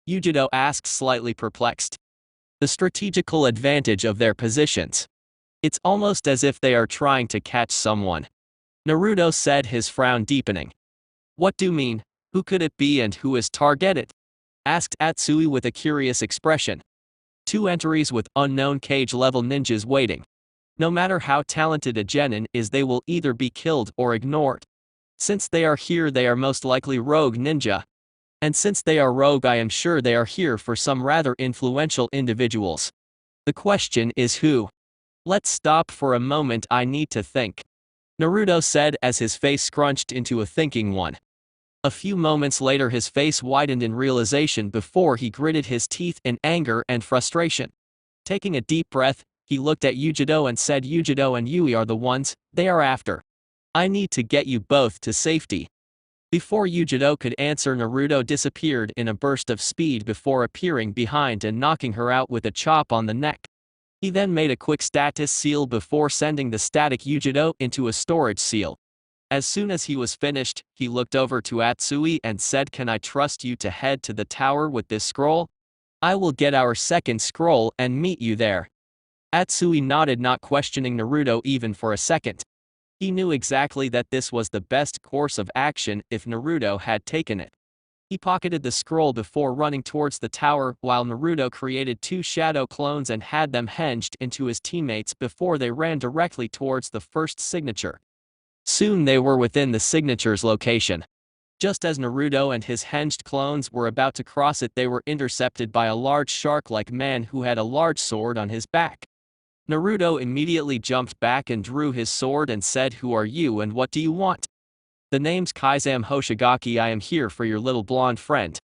Yujido asked, slightly perplexed. The strategical advantage of their positions. It's almost as if they are trying to catch someone. Naruto said, his frown deepening. What do you mean? Who could it be and who is targeted? Asked Atsui with a curious expression. 2 entries with unknown cage-level ninjas waiting. No matter how talented a genin is, they will either be killed or ignored. Since they are here, they are most likely rogue ninja. And since they are rogue, I am sure they are here for some rather influential individuals. The question is who? Let's stop for a moment, I need to think. Naruto said as his face scrunched into a thinking one. A few moments later his face widened in realization before he gritted his teeth in anger and frustration. Taking a deep breath, he looked at Yujido and said, Yujido and Yui are the ones they are after. I need to get you both to safety. Before Yujiro could answer, Naruto disappeared in a burst of speed before appearing behind and knocking her out with a chop on the neck. He then made a quick status seal before sending the static Yujiro into a storage seal. As soon as he was finished, he looked over to Atsui and said, "Can I trust you to head to the tower with this scroll? I will get our second scroll and meet you there." Atsui nodded, not questioning Naruto even for a second. He knew exactly that this was the best course of action if Naruto had taken it. He pocketed the scroll before running towards the tower, while Naruto created 2 shadow clones and had them hinged into his teammates before they ran directly towards the first signature. Soon they were within the signature's location. Just as Naruto and his hinged clones were about to cross it, they were intercepted by a large shark-like man who had a large sword on his back. Naruto immediately jumped back and drew his sword and said, "Who are you and what do you want?" "The name's Kaizam Hoshigaki. I am here for your little blonde friend.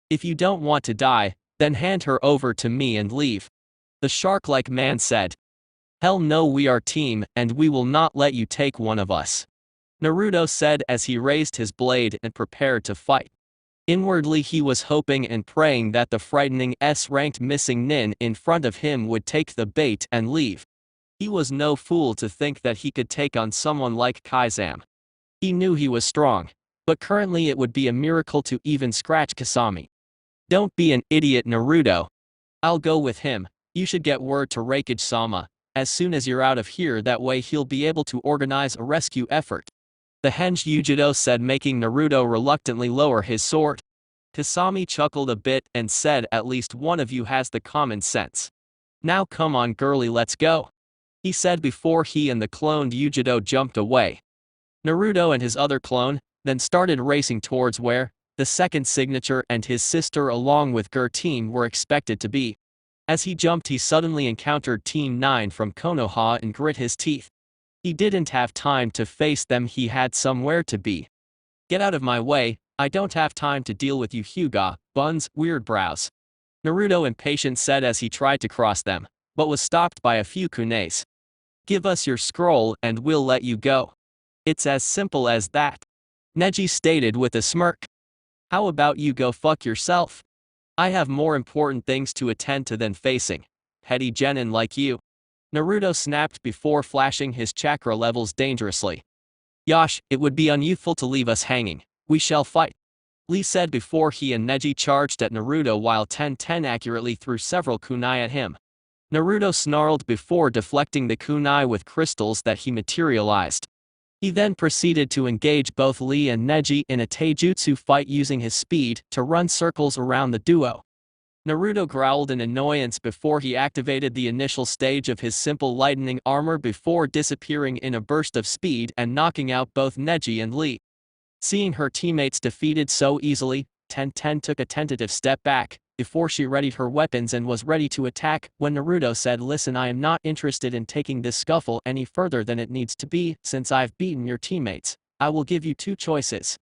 If you don't want to die, then hand her over to me and leave," the shark-like man said. "Hell no, we are team, and we will not let you take one of us," Naruto said as he raised his blade and prepared to fight. Inwardly he was hoping and praying that the frightening S-ranked missing nin in front of him would take the bait and leave. He was no fool to think that he could take on someone like Kaizam. He knew he was strong, but currently it would be a miracle to even scratch Kasami. "Don't be an idiot, Naruto. I'll go with him. You should get word to Raikage-sama as soon as you're out of here, that way he'll be able to organize a rescue effort," the hinged Yujiro said, making Naruto reluctantly lower his sword. Kasami chuckled a bit and said, "At least one of you has the common sense. Now come on girlie, let's go," he said before he and the cloned Yujiro jumped away. Naruto and his other clone then started racing towards where the second signature and his sister along with Ger team were expected to be. As he jumped, he suddenly encountered Team 9 from Konoha and grit his teeth. He didn't have time to face them, he had somewhere to be. "Get out of my way, I don't have time to deal with you Hyuga, Buns, weird brows," Naruto impatient said as he tried to cross them, but was stopped by a few kunes. "Give us your scroll and we'll let you go. It's as simple as that," Neji stated with a smirk. "How about you go fuck yourself? I have more important things to attend to than facing petty genin like you," Naruto snapped before flashing his chakra levels dangerously. "Yosh, it would be unyouthful to leave us hanging. We shall fight," Lee said before he and Neji charged at Naruto while 10-10 accurately threw several kunai at him. Naruto snarled before deflecting the kunai with crystals that he materialized. He then proceeded to engage both Lee and Neji in a taijutsu fight using his speed to run circles around the duo. Naruto growled in annoyance before he activated the initial stage of his simple lightning armor before disappearing in a burst of speed and knocking out both Neji and Lee. Seeing her teammates defeated so easily, 10-10 took a tentative step back before she readied her weapons and was ready to attack when Naruto said, "Listen, I am not interested in taking this scuffle any further than it needs to be. Since I've beaten your teammates, I will give you 2 choices.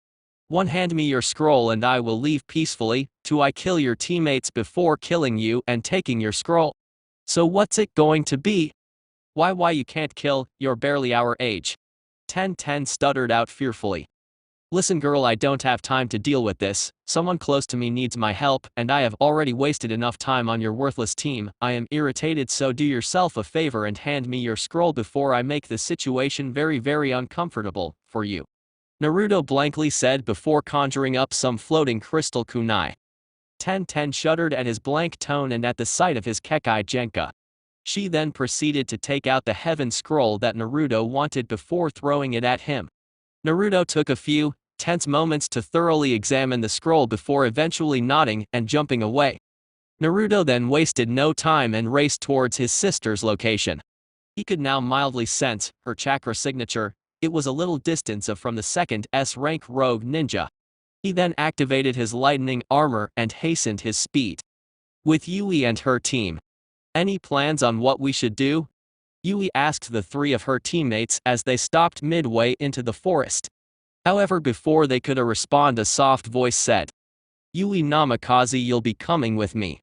1, hand me your scroll and I will leave peacefully. 2, I kill your teammates before killing you and taking your scroll. So what's it going to be?" Why you can't kill, you're barely our age," 10-10 stuttered out fearfully. "Listen girl, I don't have time to deal with this. Someone close to me needs my help and I have already wasted enough time on your worthless team. I am irritated, so do yourself a favor and hand me your scroll before I make the situation very uncomfortable for you," Naruto blankly said before conjuring up some floating crystal kunai. 10-10 shuddered at his blank tone and at the sight of his Kekai Genka. She then proceeded to take out the heaven scroll that Naruto wanted before throwing it at him. Naruto took a few tense moments to thoroughly examine the scroll before eventually nodding and jumping away. Naruto then wasted no time and raced towards his sister's location. He could now mildly sense her chakra signature. It was a little distance from the second S-rank rogue ninja. He then activated his lightning armor and hastened his speed. "With Yui and her team, any plans on what we should do?" Yui asked the 3 of her teammates as they stopped midway into the forest. However, before they could respond, a soft voice said, "Yui Namikaze, you'll be coming with me."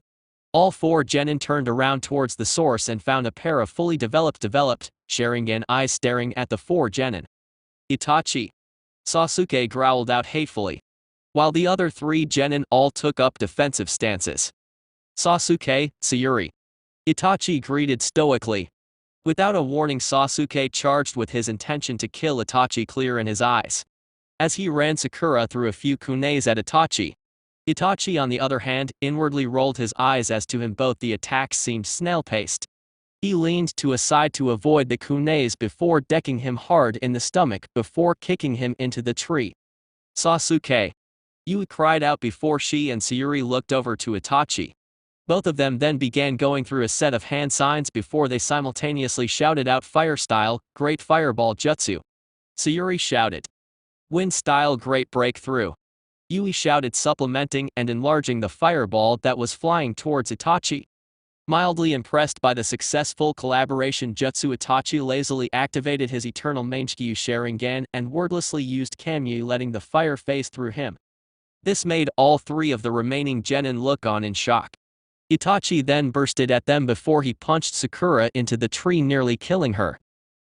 All 4 genin turned around towards the source and found a pair of fully developed Sharingan eyes staring at the 4 genin. Itachi. Sasuke growled out hatefully, while the other three genin all took up defensive stances. Sasuke, Sayuri. Itachi greeted stoically. Without a warning, Sasuke charged with his intention to kill Itachi clear in his eyes. As he ran Sakura through a few kunes at Itachi. Itachi, on the other hand, inwardly rolled his eyes as to him both the attacks seemed snail-paced. He leaned to a side to avoid the kunes before decking him hard in the stomach before kicking him into the tree. Sasuke. Yui cried out before she and Sayuri looked over to Itachi. Both of them then began going through a set of hand signs before they simultaneously shouted out fire style, great fireball jutsu. Sayuri shouted, wind style, great breakthrough. Yui shouted, supplementing and enlarging the fireball that was flying towards Itachi. Mildly impressed by the successful collaboration jutsu, Itachi lazily activated his eternal Mangekyu Sharingan and wordlessly used Kamyu, letting the fire phase through him. This made all three of the remaining genin look on in shock. Itachi then bursted at them before he punched Sakura into the tree, nearly killing her.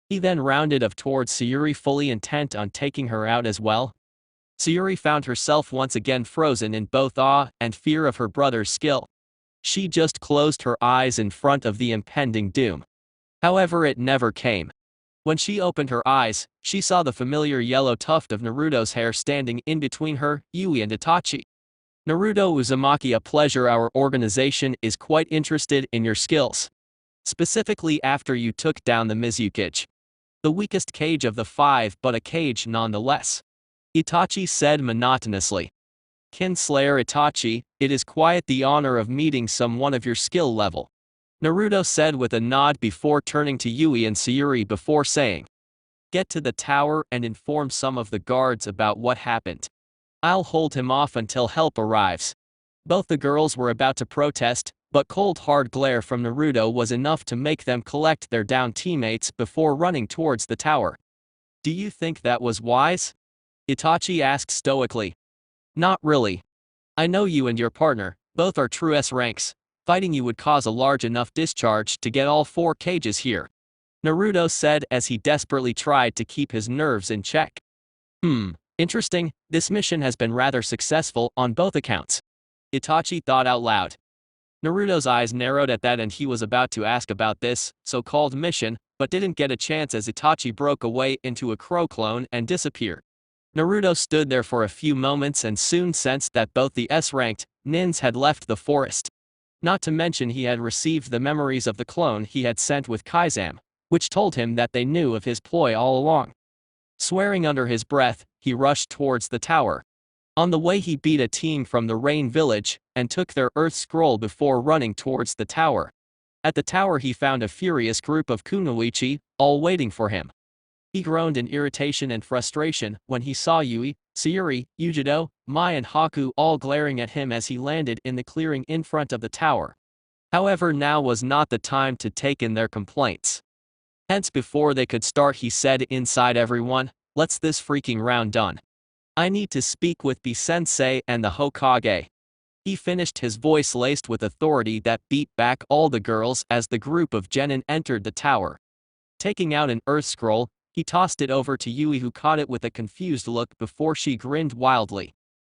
He then rounded up towards Sayuri, fully intent on taking her out as well. Sayuri found herself once again frozen in both awe and fear of her brother's skill. She just closed her eyes in front of the impending doom. However, it never came. When she opened her eyes, she saw the familiar yellow tuft of Naruto's hair standing in between her, Yui, and Itachi. Naruto Uzumaki, a pleasure. Our organization is quite interested in your skills. Specifically after you took down the Mizukage. The weakest cage of the five, but a cage nonetheless. Itachi said monotonously. Kinslayer Itachi, it is quite the honor of meeting someone of your skill level. Naruto said with a nod before turning to Yui and Sayuri before saying, get to the tower and inform some of the guards about what happened. I'll hold him off until help arrives. Both the girls were about to protest, but cold hard glare from Naruto was enough to make them collect their downed teammates before running towards the tower. Do you think that was wise? Itachi asked stoically. Not really. I know you and your partner, both are true S ranks. Fighting you would cause a large enough discharge to get all four cages here. Naruto said as he desperately tried to keep his nerves in check. Interesting, this mission has been rather successful on both accounts. Itachi thought out loud. Naruto's eyes narrowed at that and he was about to ask about this so-called mission, but didn't get a chance as Itachi broke away into a crow clone and disappeared. Naruto stood there for a few moments and soon sensed that both the S-ranked nins had left the forest. Not to mention he had received the memories of the clone he had sent with Kaizam, which told him that they knew of his ploy all along. Swearing under his breath, he rushed towards the tower. On the way he beat a team from the Rain Village and took their Earth Scroll before running towards the tower. At the tower he found a furious group of kunoichi, all waiting for him. He groaned in irritation and frustration when he saw Yui, Sayuri, Ujido, Mai and Haku all glaring at him as he landed in the clearing in front of the tower. However, now was not the time to take in their complaints. Hence before they could start he said inside everyone, let's this freaking round done. I need to speak with B-sensei and the Hokage. He finished, his voice laced with authority that beat back all the girls as the group of genin entered the tower. Taking out an Earth Scroll, he tossed it over to Yui, who caught it with a confused look before she grinned wildly.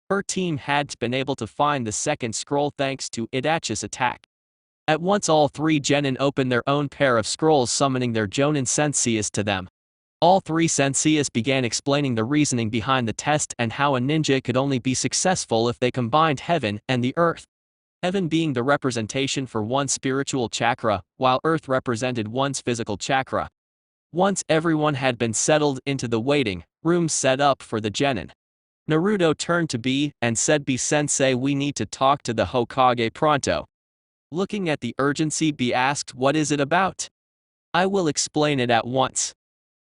Her team had been able to find the second scroll thanks to Itachi's attack. At once all three genin opened their own pair of scrolls, summoning their Jonin senseis to them. All three senseis began explaining the reasoning behind the test and how a ninja could only be successful if they combined heaven and the earth. Heaven being the representation for one's spiritual chakra, while earth represented one's physical chakra. Once everyone had been settled into the waiting rooms set up for the genin, Naruto turned to B and said, B-sensei, we need to talk to the Hokage pronto. Looking at the urgency, B asked, what is it about? I will explain it at once.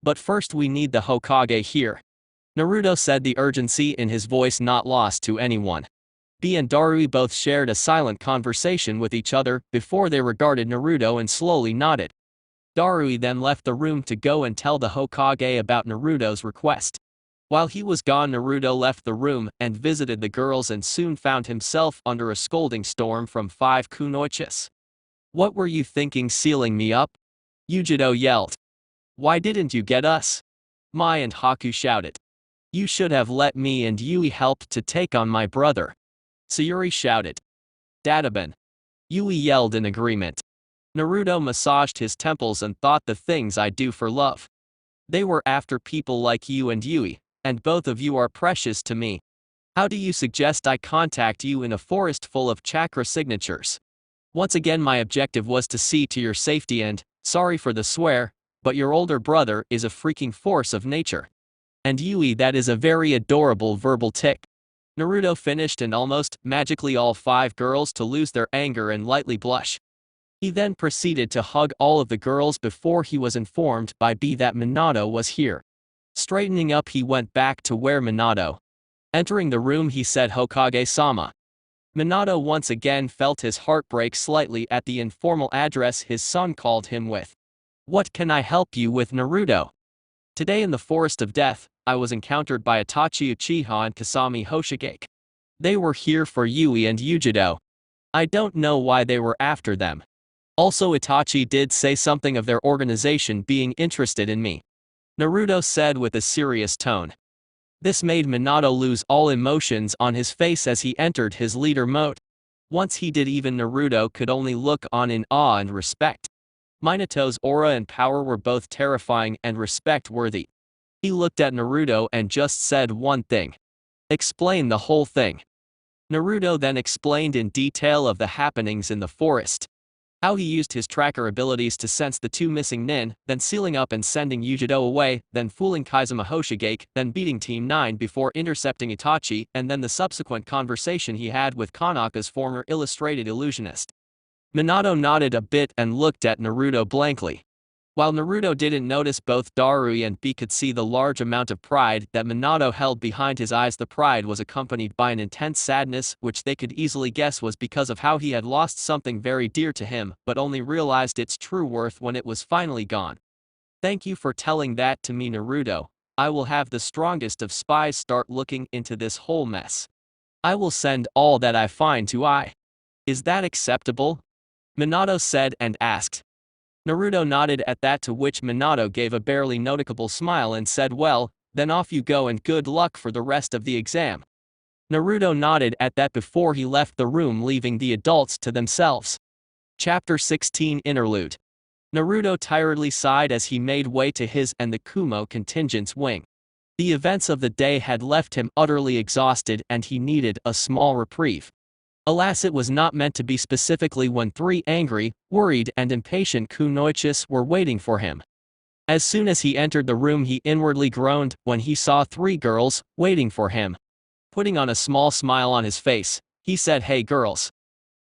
But first we need the Hokage here. Naruto said, the urgency in his voice not lost to anyone. B and Darui both shared a silent conversation with each other before they regarded Naruto and slowly nodded. Darui then left the room to go and tell the Hokage about Naruto's request. While he was gone, Naruto left the room and visited the girls and soon found himself under a scolding storm from 5 kunoichis. What were you thinking sealing me up? Ujido yelled. Why didn't you get us? Mai and Haku shouted. You should have let me and Yui help to take on my brother. Sayuri shouted. Databan. Yui yelled in agreement. Naruto massaged his temples and thought the things I do for love. They were after people like you and Yui, and both of you are precious to me. How do you suggest I contact you in a forest full of chakra signatures? Once again my objective was to see to your safety and, sorry for the swear, but your older brother is a freaking force of nature. And Yui, that is a very adorable verbal tick. Naruto finished and almost magically all 5 girls to lose their anger and lightly blush. He then proceeded to hug all of the girls before he was informed by B that Minato was here. Straightening up he went back to where Minato. Entering the room he said Hokage-sama. Minato once again felt his heart break slightly at the informal address his son called him with. What can I help you with, Naruto? Today in the Forest of Death, I was encountered by Itachi Uchiha and Kasami Hoshigaki. They were here for Yui and Yujido. I don't know why they were after them. Also Itachi did say something of their organization being interested in me. Naruto said with a serious tone. This made Minato lose all emotions on his face as he entered his leader mode. Once he did, even Naruto could only look on in awe and respect. Minato's aura and power were both terrifying and respect-worthy. He looked at Naruto and just said one thing. Explain the whole thing. Naruto then explained in detail of the happenings in the forest. How he used his tracker abilities to sense the 2 missing nin, then sealing up and sending Yujido away, then fooling Kazuma Hoshigaki, then beating Team 9 before intercepting Itachi, and then the subsequent conversation he had with Konaka's former illustrated illusionist. Minato nodded a bit and looked at Naruto blankly. While Naruto didn't notice, both Darui and B could see the large amount of pride that Minato held behind his eyes. The pride was accompanied by an intense sadness, which they could easily guess was because of how he had lost something very dear to him, but only realized its true worth when it was finally gone. Thank you for telling that to me, Naruto. I will have the strongest of spies start looking into this whole mess. I will send all that I find to Ai. Is that acceptable? Minato said and asked. Naruto nodded at that, to which Minato gave a barely noticeable smile and said, well, then off you go and good luck for the rest of the exam. Naruto nodded at that before he left the room, leaving the adults to themselves. Chapter 16 Interlude. Naruto tiredly sighed as he made way to his and the Kumo contingent's wing. The events of the day had left him utterly exhausted and he needed a small reprieve. Alas, it was not meant to be, specifically when 3 angry, worried and impatient kunoichis were waiting for him. As soon as he entered the room he inwardly groaned when he saw 3 girls waiting for him. Putting on a small smile on his face, he said, hey girls.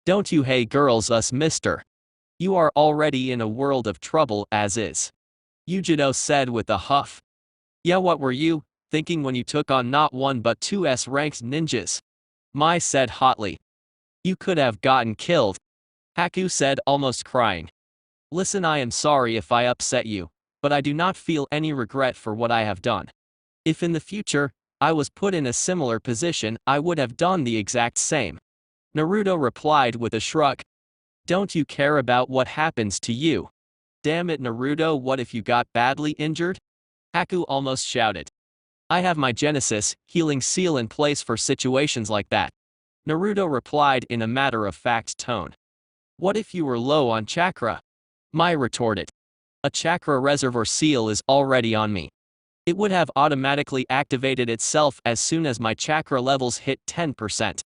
Don't you hey girls us, mister. You are already in a world of trouble as is. Yujido said with a huff. Yeah, what were you thinking when you took on not 1 but 2 S-ranked ninjas? Mai said hotly. You could have gotten killed. Haku said, almost crying. Listen, I am sorry if I upset you, but I do not feel any regret for what I have done. If in the future, I was put in a similar position, I would have done the exact same. Naruto replied with a shrug. Don't you care about what happens to you? Damn it, Naruto, what if you got badly injured? Haku almost shouted. I have my Genesis healing seal in place for situations like that. Naruto replied in a matter-of-fact tone. What if you were low on chakra? Mai retorted. A chakra reservoir seal is already on me. It would have automatically activated itself as soon as my chakra levels hit 10%.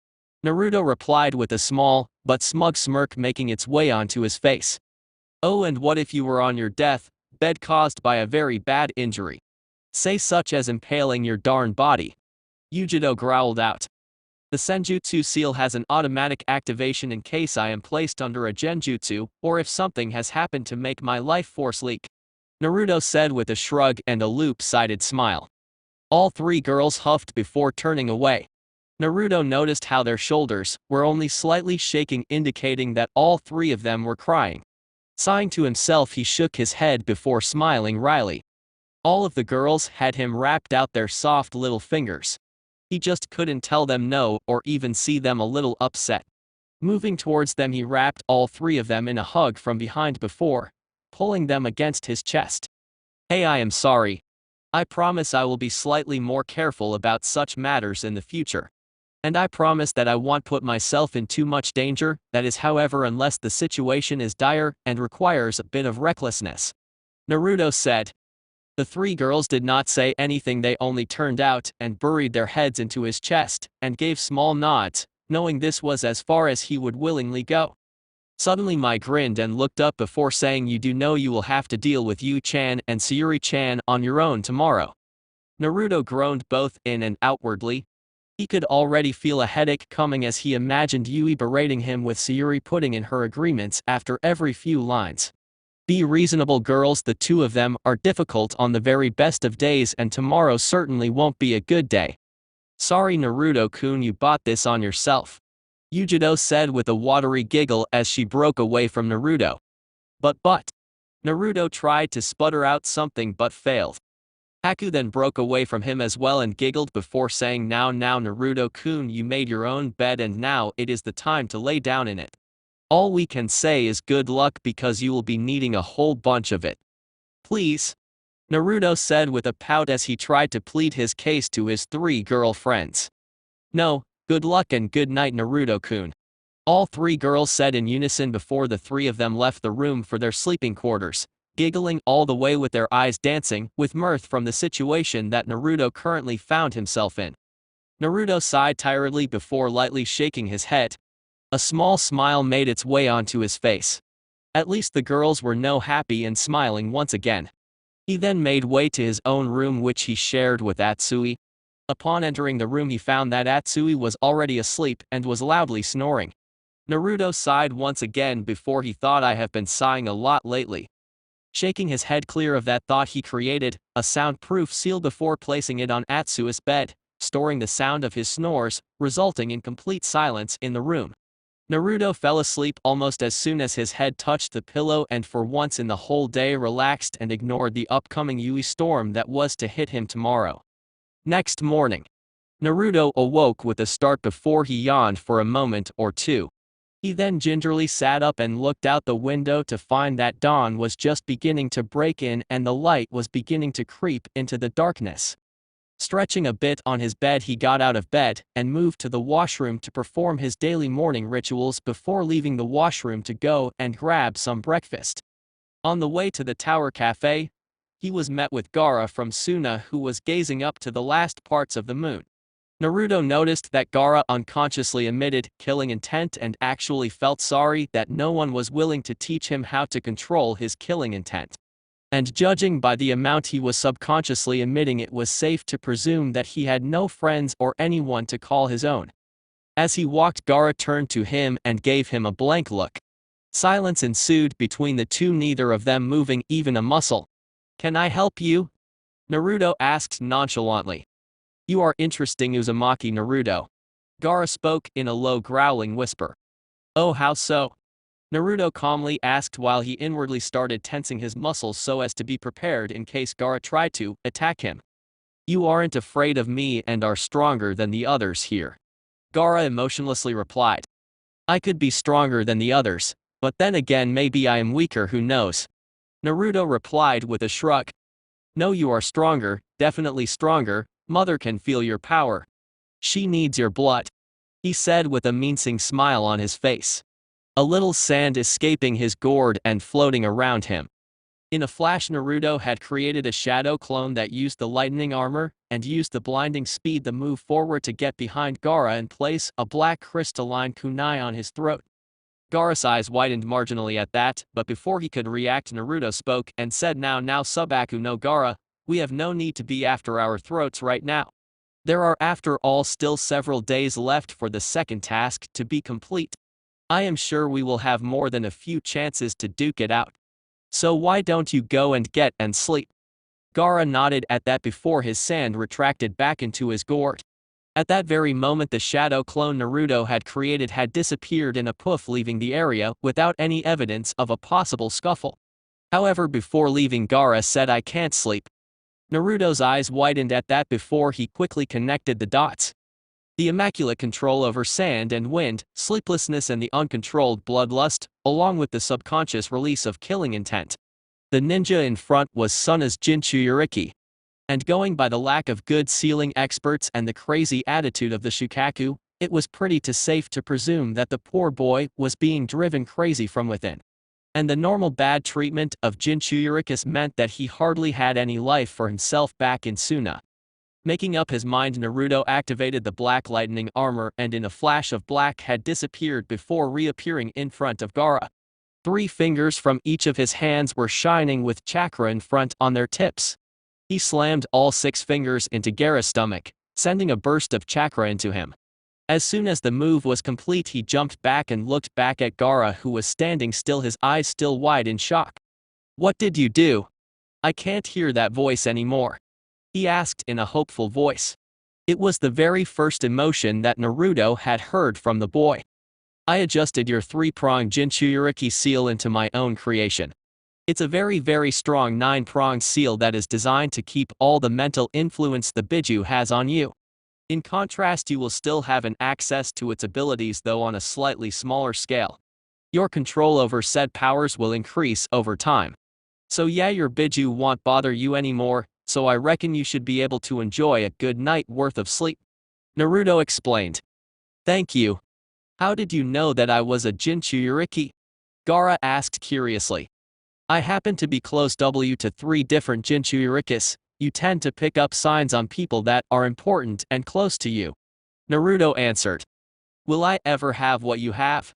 Naruto replied with a small, but smug smirk making its way onto his face. Oh, and what if you were on your death bed caused by a very bad injury? Say such as impaling your darn body. Yujido growled out. The Senjutsu seal has an automatic activation in case I am placed under a genjutsu, or if something has happened to make my life force leak. Naruto said with a shrug and a loop-sided smile. All 3 girls huffed before turning away. Naruto noticed how their shoulders were only slightly shaking, indicating that all 3 of them were crying. Sighing to himself, he shook his head before smiling wryly. All of the girls had him wrapped out their soft little fingers. He just couldn't tell them no or even see them a little upset. Moving towards them, he wrapped all 3 of them in a hug from behind before pulling them against his chest. Hey, I am sorry. I promise I will be slightly more careful about such matters in the future. And I promise that I won't put myself in too much danger, that is however unless the situation is dire and requires a bit of recklessness. Naruto said. The three girls did not say anything, they only turned out and buried their heads into his chest, and gave small nods, knowing this was as far as he would willingly go. Suddenly Mai grinned and looked up before saying, you do know you will have to deal with Yu-chan and Sayuri-chan on your own tomorrow. Naruto groaned both in and outwardly. He could already feel a headache coming as he imagined Yui berating him with Sayuri putting in her agreements after every few lines. Be reasonable girls, the two of them are difficult on the very best of days and tomorrow certainly won't be a good day. Sorry Naruto-kun, you bought this on yourself. Yujiro said with a watery giggle as she broke away from Naruto. But. Naruto tried to sputter out something but failed. Haku then broke away from him as well and giggled before saying, now Naruto-kun, you made your own bed and now it is the time to lay down in it. All we can say is good luck because you will be needing a whole bunch of it. Please? Naruto said with a pout as he tried to plead his case to his three girlfriends. No, good luck and good night Naruto-kun. All three girls said in unison before the three of them left the room for their sleeping quarters, giggling all the way with their eyes dancing with mirth from the situation that Naruto currently found himself in. Naruto sighed tiredly before lightly shaking his head. A small smile made its way onto his face. At least the girls were now happy and smiling once again. He then made way to his own room which he shared with Atsui. Upon entering the room he found that Atsui was already asleep and was loudly snoring. Naruto sighed once again before he thought, I have been sighing a lot lately. Shaking his head clear of that thought he created a soundproof seal before placing it on Atsui's bed, storing the sound of his snores, resulting in complete silence in the room. Naruto fell asleep almost as soon as his head touched the pillow and for once in the whole day relaxed and ignored the upcoming Yui storm that was to hit him tomorrow. Next morning, Naruto awoke with a start before he yawned for a moment or two. He then gingerly sat up and looked out the window to find that dawn was just beginning to break in and the light was beginning to creep into the darkness. Stretching a bit on his bed he got out of bed and moved to the washroom to perform his daily morning rituals before leaving the washroom to go and grab some breakfast. On the way to the Tower Cafe, he was met with Gaara from Suna who was gazing up to the last parts of the moon. Naruto noticed that Gaara unconsciously emitted killing intent and actually felt sorry that no one was willing to teach him how to control his killing intent. And judging by the amount he was subconsciously emitting, it was safe to presume that he had no friends or anyone to call his own. As he walked, Gaara turned to him and gave him a blank look. Silence ensued between the two, neither of them moving even a muscle. Can I help you? Naruto asked nonchalantly. You are interesting Uzumaki Naruto. Gaara spoke in a low growling whisper. Oh, how so? Naruto calmly asked while he inwardly started tensing his muscles so as to be prepared in case Gaara tried to attack him. You aren't afraid of me and are stronger than the others here. Gaara emotionlessly replied. I could be stronger than the others, but then again maybe I am weaker, who knows? Naruto replied with a shrug. No, you are stronger, definitely stronger, Mother can feel your power. She needs your blood, he said with a menacing smile on his face. A little sand escaping his gourd and floating around him. In a flash Naruto had created a shadow clone that used the lightning armor and used the blinding speed to move forward to get behind Gaara and place a black crystalline kunai on his throat. Gaara's eyes widened marginally at that, but before he could react Naruto spoke and said, Now Subaku no Gaara, we have no need to be after our throats right now. There are after all still several days left for the second task to be complete. I am sure we will have more than a few chances to duke it out. So why don't you go and get and sleep? Gaara nodded at that before his sand retracted back into his gourd. At that very moment the shadow clone Naruto had created had disappeared in a poof, leaving the area without any evidence of a possible scuffle. However, before leaving Gaara said, I can't sleep. Naruto's eyes widened at that before he quickly connected the dots. The immaculate control over sand and wind, sleeplessness and the uncontrolled bloodlust, along with the subconscious release of killing intent. The ninja in front was Suna's Jinchuriki. And going by the lack of good sealing experts and the crazy attitude of the Shukaku, it was pretty safe to presume that the poor boy was being driven crazy from within. And the normal bad treatment of Jinchurikis meant that he hardly had any life for himself back in Suna. Making up his mind, Naruto activated the black lightning armor and in a flash of black had disappeared before reappearing in front of Gaara. 3 fingers from each of his hands were shining with chakra in front on their tips. He slammed all 6 fingers into Gaara's stomach, sending a burst of chakra into him. As soon as the move was complete, he jumped back and looked back at Gaara, who was standing still, his eyes still wide in shock. "What did you do? I can't hear that voice anymore," he asked in a hopeful voice. It was the very first emotion that Naruto had heard from the boy. "I adjusted your 3-pronged Jinchuriki seal into my own creation. It's a very strong 9-pronged seal that is designed to keep all the mental influence the Biju has on you. In contrast, you will still have an access to its abilities, though on a slightly smaller scale. Your control over said powers will increase over time. So yeah, your Biju won't bother you anymore, so I reckon you should be able to enjoy a good night worth of sleep," Naruto explained. "Thank you. How did you know that I was a Jinchuriki?" Gaara asked curiously. "I happen to be close to 3 different Jinchurikis. You tend to pick up signs on people that are important and close to you," Naruto answered. "Will I ever have what you have?"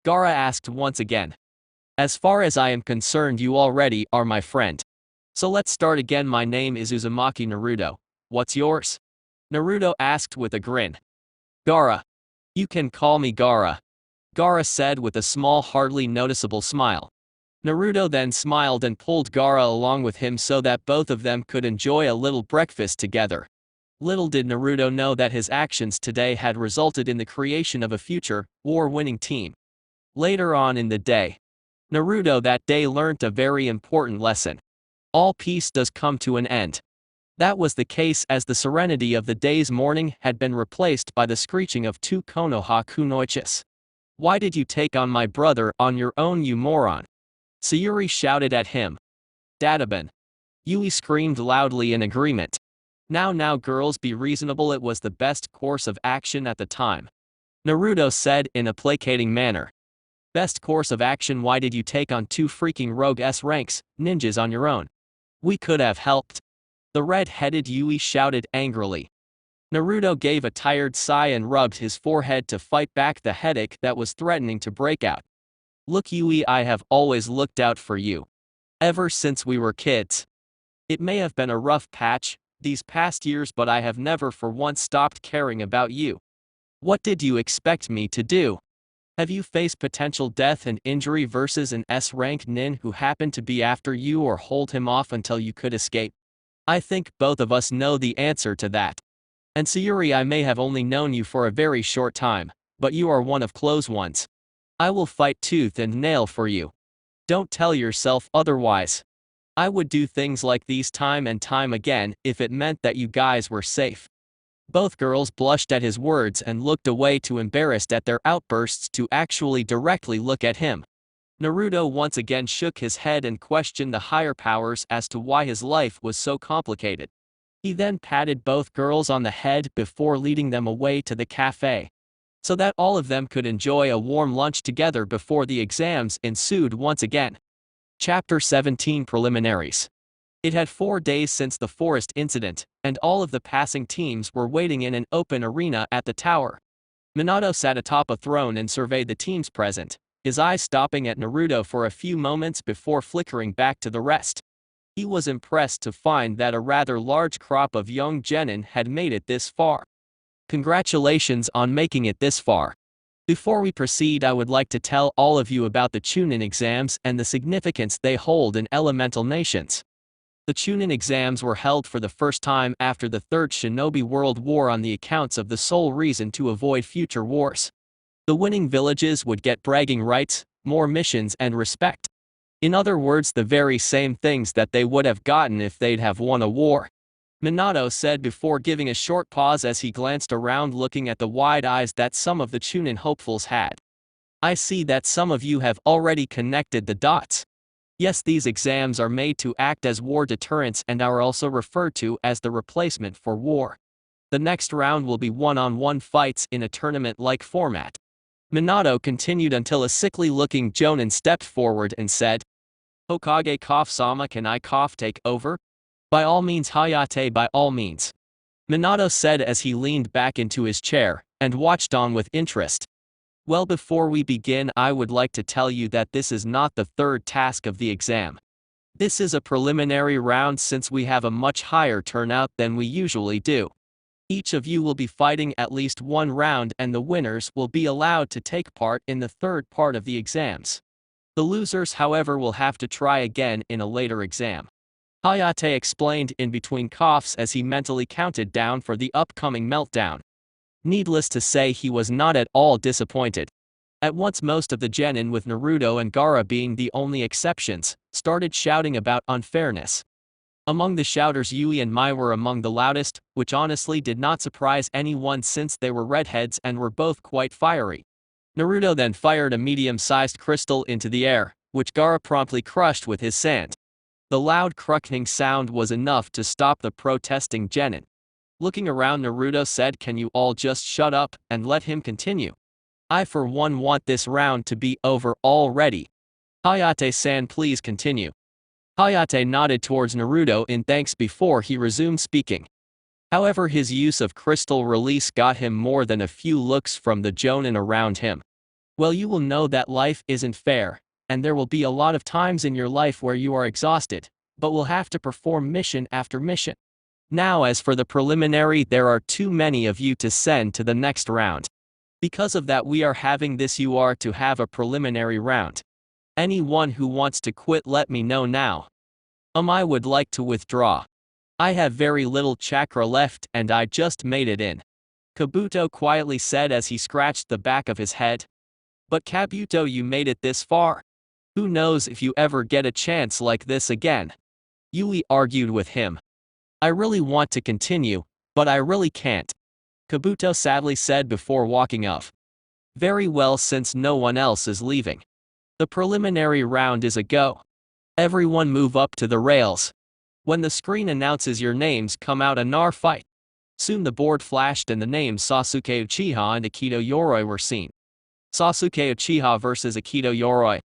Gaara asked once again. "As far as I am concerned, you already are my friend. So let's start again. My name is Uzumaki Naruto. What's yours?" Naruto asked with a grin. "Gaara. You can call me Gaara," Gaara said with a small, hardly noticeable smile. Naruto then smiled and pulled Gaara along with him so that both of them could enjoy a little breakfast together. Little did Naruto know that his actions today had resulted in the creation of a future, war-winning team. Later on in the day, Naruto that day learnt a very important lesson. All peace does come to an end. That was the case, as the serenity of the day's morning had been replaced by the screeching of 2 konoha kunoichis. "Why did you take on my brother on your own, you moron?" Sayuri shouted at him. "Dadaban!" Yui screamed loudly in agreement. Now girls, be reasonable, it was the best course of action at the time," Naruto said in a placating manner. "Best course of action? Why did you take on 2 freaking rogue S-ranks ninjas on your own? We could have helped," the red-headed Yui shouted angrily. Naruto gave a tired sigh and rubbed his forehead to fight back the headache that was threatening to break out. "Look, Yui, I have always looked out for you. Ever since we were kids. It may have been a rough patch these past years, but I have never for once stopped caring about you. What did you expect me to do? Have you faced potential death and injury versus an S-rank nin who happened to be after you, or hold him off until you could escape? I think both of us know the answer to that. And Sayuri, I may have only known you for a very short time, but you are one of close ones. I will fight tooth and nail for you. Don't tell yourself otherwise. I would do things like these time and time again if it meant that you guys were safe." Both girls blushed at his words and looked away, too embarrassed at their outbursts to actually directly look at him. Naruto once again shook his head and questioned the higher powers as to why his life was so complicated. He then patted both girls on the head before leading them away to the cafe, so that all of them could enjoy a warm lunch together before the exams ensued once again. Chapter 17 Preliminaries. It had 4 days since the forest incident, and all of the passing teams were waiting in an open arena at the tower. Minato sat atop a throne and surveyed the teams present, his eyes stopping at Naruto for a few moments before flickering back to the rest. He was impressed to find that a rather large crop of young genin had made it this far. "Congratulations on making it this far. Before we proceed, I would like to tell all of you about the Chunin exams and the significance they hold in elemental nations." The Chunin exams were held for the first time after the Third Shinobi World War on the accounts of the sole reason to avoid future wars. The winning villages would get bragging rights, more missions, and respect. In other words, the very same things that they would have gotten if they'd have won a war. Minato said before giving a short pause as he glanced around, looking at the wide eyes that some of the Chunin hopefuls had. "I see that some of you have already connected the dots. Yes, these exams are made to act as war deterrents and are also referred to as the replacement for war. The next round will be one-on-one fights in a tournament-like format. Minato continued until a sickly-looking Jonin stepped forward and said, Hokage Sama, can I take over? By all means Hayate, by all means. Minato said as he leaned back into his chair and watched on with interest. Well, before we begin, I would like to tell you that this is not the third task of the exam. This is a preliminary round since we have a much higher turnout than we usually do. Each of you will be fighting at least one round and the winners will be allowed to take part in the third part of the exams. The losers, however, will have to try again in a later exam. Hayate explained in between coughs as he mentally counted down for the upcoming meltdown. Needless to say, he was not at all disappointed. At once most of the genin, with Naruto and Gaara being the only exceptions, started shouting about unfairness. Among the shouters, Yui and Mai were among the loudest, which honestly did not surprise anyone since they were redheads and were both quite fiery. Naruto then fired a medium-sized crystal into the air, which Gaara promptly crushed with his sand. The loud crunching sound was enough to stop the protesting genin. Looking around, Naruto said, "Can you all just shut up and let him continue? I for one want this round to be over already. Hayate-san, please continue." Hayate nodded towards Naruto in thanks before he resumed speaking. However, his use of crystal release got him more than a few looks from the jonin around him. Well, you will know that life isn't fair, and there will be a lot of times in your life where you are exhausted, but will have to perform mission after mission. Now, as for the preliminary, there are too many of you to send to the next round. Because of that, we are having this. You are to have a preliminary round. Anyone who wants to quit, let me know now. I would like to withdraw. I have very little chakra left and I just made it in. Kabuto quietly said as he scratched the back of his head. But Kabuto, you made it this far. Who knows if you ever get a chance like this again? Yui argued with him. I really want to continue, but I really can't. Kabuto sadly said before walking off. Very well, since no one else is leaving. The preliminary round is a go. Everyone move up to the rails. When the screen announces your names, come out and fight. Soon the board flashed and the names Sasuke Uchiha and Akito Yoroi were seen. Sasuke Uchiha versus Akito Yoroi.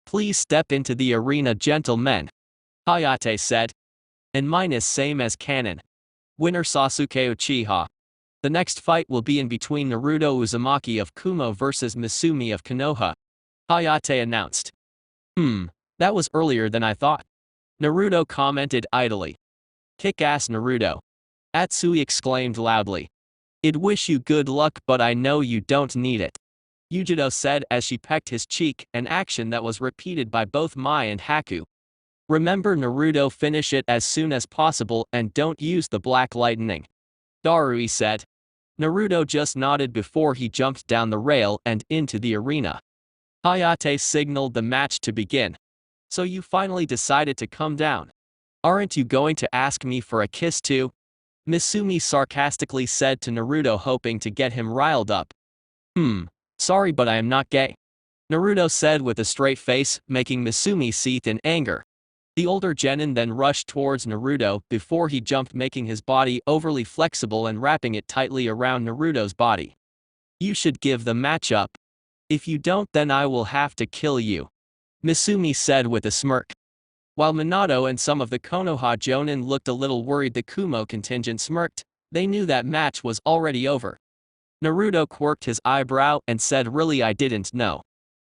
Please step into the arena, gentlemen. Hayate said. And mine is same as canon. Winner Sasuke Uchiha. The next fight will be in between Naruto Uzumaki of Kumo versus Misumi of Konoha. Hayate announced. That was earlier than I thought. Naruto commented idly. Kick-ass Naruto. Atsui exclaimed loudly. I'd wish you good luck, but I know you don't need it. Yujiro said as she pecked his cheek, an action that was repeated by both Mai and Haku. Remember, Naruto, finish it as soon as possible and don't use the black lightning. Darui said. Naruto just nodded before he jumped down the rail and into the arena. Hayate signaled the match to begin. So you finally decided to come down. Aren't you going to ask me for a kiss too? Misumi sarcastically said to Naruto, hoping to get him riled up. Sorry, but I am not gay. Naruto said with a straight face, making Misumi seethe in anger. The older genin then rushed towards Naruto before he jumped, making his body overly flexible and wrapping it tightly around Naruto's body. You should give the match up. If you don't, then I will have to kill you. Misumi said with a smirk. While Minato and some of the Konoha jonin looked a little worried, the Kumo contingent smirked. They knew that match was already over. Naruto quirked his eyebrow and said, really, I didn't know.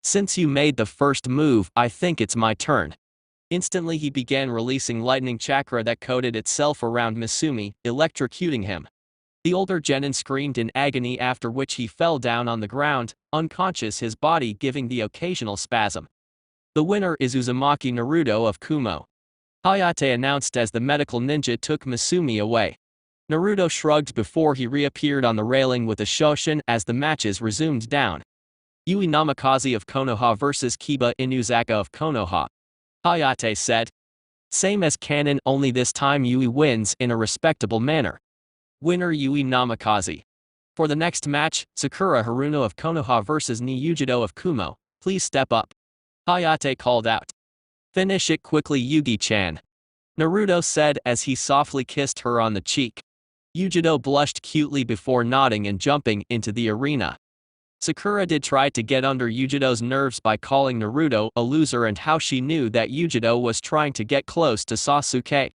Since you made the first move, I think it's my turn. Instantly he began releasing lightning chakra that coated itself around Misumi, electrocuting him. The older genin screamed in agony, after which he fell down on the ground, unconscious, his body giving the occasional spasm. The winner is Uzumaki Naruto of Kumo. Hayate announced as the medical ninja took Misumi away. Naruto shrugged before he reappeared on the railing with a shoshin as the matches resumed down. Yui Namikaze of Konoha versus Kiba Inuzaka of Konoha. Hayate said. Same as canon, only this time Yui wins in a respectable manner. Winner Yui Namikaze. For the next match, Sakura Haruno of Konoha versus Ni Yujido of Kumo. Please step up. Hayate called out. Finish it quickly, Yugi-chan, Naruto said as he softly kissed her on the cheek. Yujido blushed cutely before nodding and jumping into the arena. Sakura did try to get under Yujido's nerves by calling Naruto a loser and how she knew that Yujido was trying to get close to Sasuke.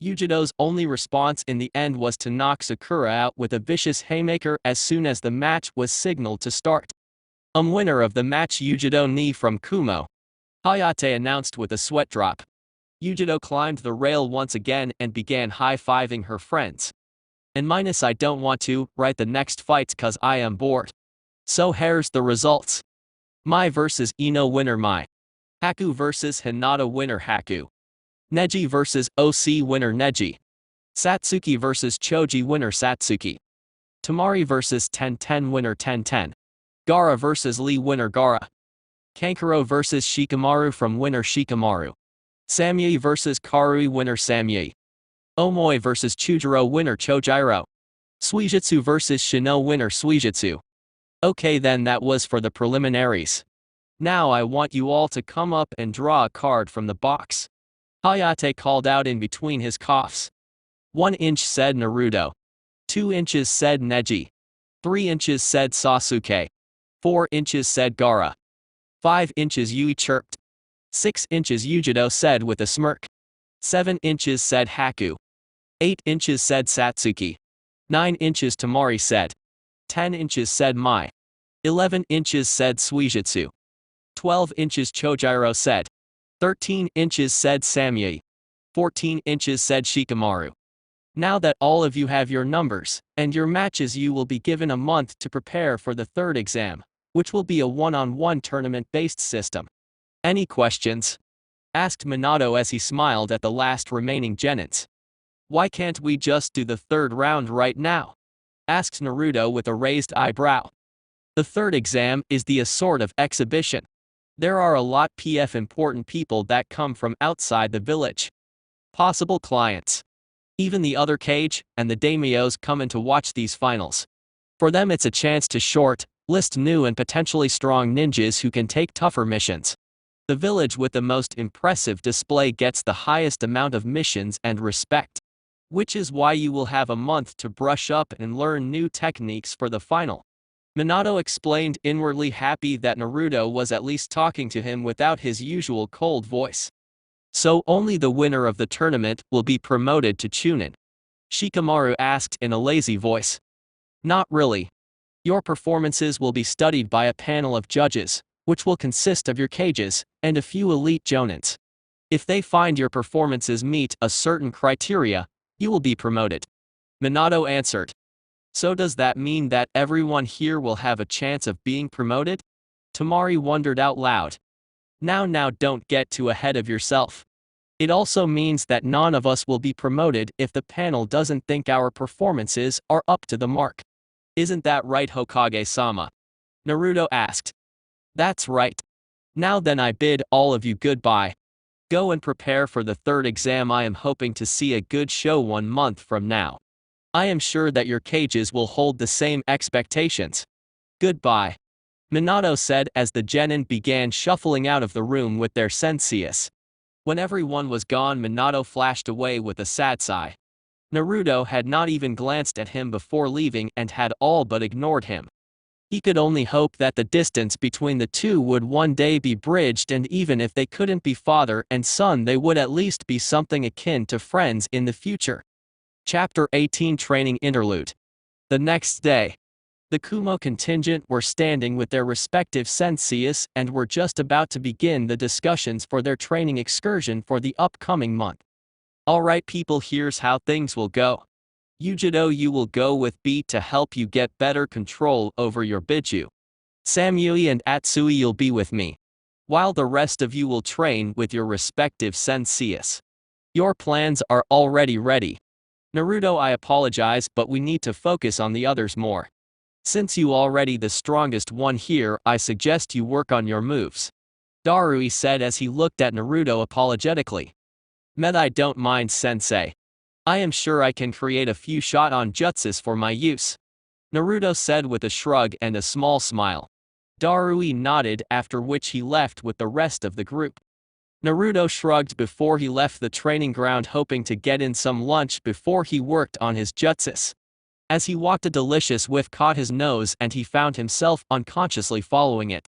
Yujido's only response in the end was to knock Sakura out with a vicious haymaker as soon as the match was signaled to start. Winner of the match, Yujido ni from Kumo, Hayate announced with a sweat drop. Yujido climbed the rail once again and began high-fiving her friends. And minus I don't want to write the next fights cause I am bored. So here's the results. Mai vs Ino winner Mai. Haku vs Hinata winner Haku. Neji vs OC winner Neji. Satsuki vs Choji winner Satsuki. Tamari vs Ten winner Ten. Gaara vs Lee winner Gaara. Kankuro vs Shikamaru from winner Shikamaru. Samye vs Karui winner Samye. Omoi vs Chujiro winner Chojiro. Suijutsu vs Shino winner Suijutsu. Okay then, that was for the preliminaries. Now I want you all to come up and draw a card from the box. Hayate called out in between his coughs. 1 inch said Naruto. 2 inches said Neji. 3 inches said Sasuke. 4 inches said Gaara. 5 inches Yui chirped. 6 inches Yujido said with a smirk. 7 inches said Haku. 8 inches said Satsuki. 9 inches Tamari said. 10 inches said Mai. 11 inches said Suijutsu. 12 inches Chojiro said. 13 inches said Samye. 14 inches said Shikamaru. Now that all of you have your numbers and your matches, you will be given a month to prepare for the third exam, which will be a one-on-one tournament-based system. Any questions? Asked Minato as he smiled at the last remaining genins. Why can't we just do the third round right now? Asked Naruto with a raised eyebrow. The third exam is the sort of exhibition. There are a lot of important people that come from outside the village. Possible clients. Even the other Kage and the daimyos come in to watch these finals. For them it's a chance to list new and potentially strong ninjas who can take tougher missions. The village with the most impressive display gets the highest amount of missions and respect. Which is why you will have a month to brush up and learn new techniques for the final. Minato explained, inwardly happy that Naruto was at least talking to him without his usual cold voice. So only the winner of the tournament will be promoted to Chunin? Shikamaru asked in a lazy voice. Not really. Your performances will be studied by a panel of judges, which will consist of your Kages and a few elite jonins. If they find your performances meet a certain criteria, you will be promoted. Minato answered. So does that mean that everyone here will have a chance of being promoted? Tamari wondered out loud. Now don't get too ahead of yourself. It also means that none of us will be promoted if the panel doesn't think our performances are up to the mark. Isn't that right, Hokage-sama? Naruto asked. That's right. Now then, I bid all of you goodbye. Go and prepare for the third exam. I am hoping to see a good show 1 month from now. I am sure that your Kages will hold the same expectations. Goodbye. Minato said as the genin began shuffling out of the room with their senseis. When everyone was gone, Minato flashed away with a sad sigh. Naruto had not even glanced at him before leaving and had all but ignored him. He could only hope that the distance between the two would one day be bridged, and even if they couldn't be father and son, they would at least be something akin to friends in the future. Chapter 18 Training Interlude. The next day, the Kumo contingent were standing with their respective senseis and were just about to begin the discussions for their training excursion for the upcoming month. Alright people, here's how things will go. Yujido, you will go with B to help you get better control over your Biju. Samui and Atsui, you'll be with me, while the rest of you will train with your respective senseis. Your plans are already ready. Naruto, I apologize, but we need to focus on the others more. Since you already the strongest one here, I suggest you work on your moves. Darui said as he looked at Naruto apologetically. I don't mind, sensei. I am sure I can create a few shot-on jutsus for my use. Naruto said with a shrug and a small smile. Darui nodded, after which he left with the rest of the group. Naruto shrugged before he left the training ground, hoping to get in some lunch before he worked on his jutsus. As he walked, a delicious whiff caught his nose and he found himself unconsciously following it.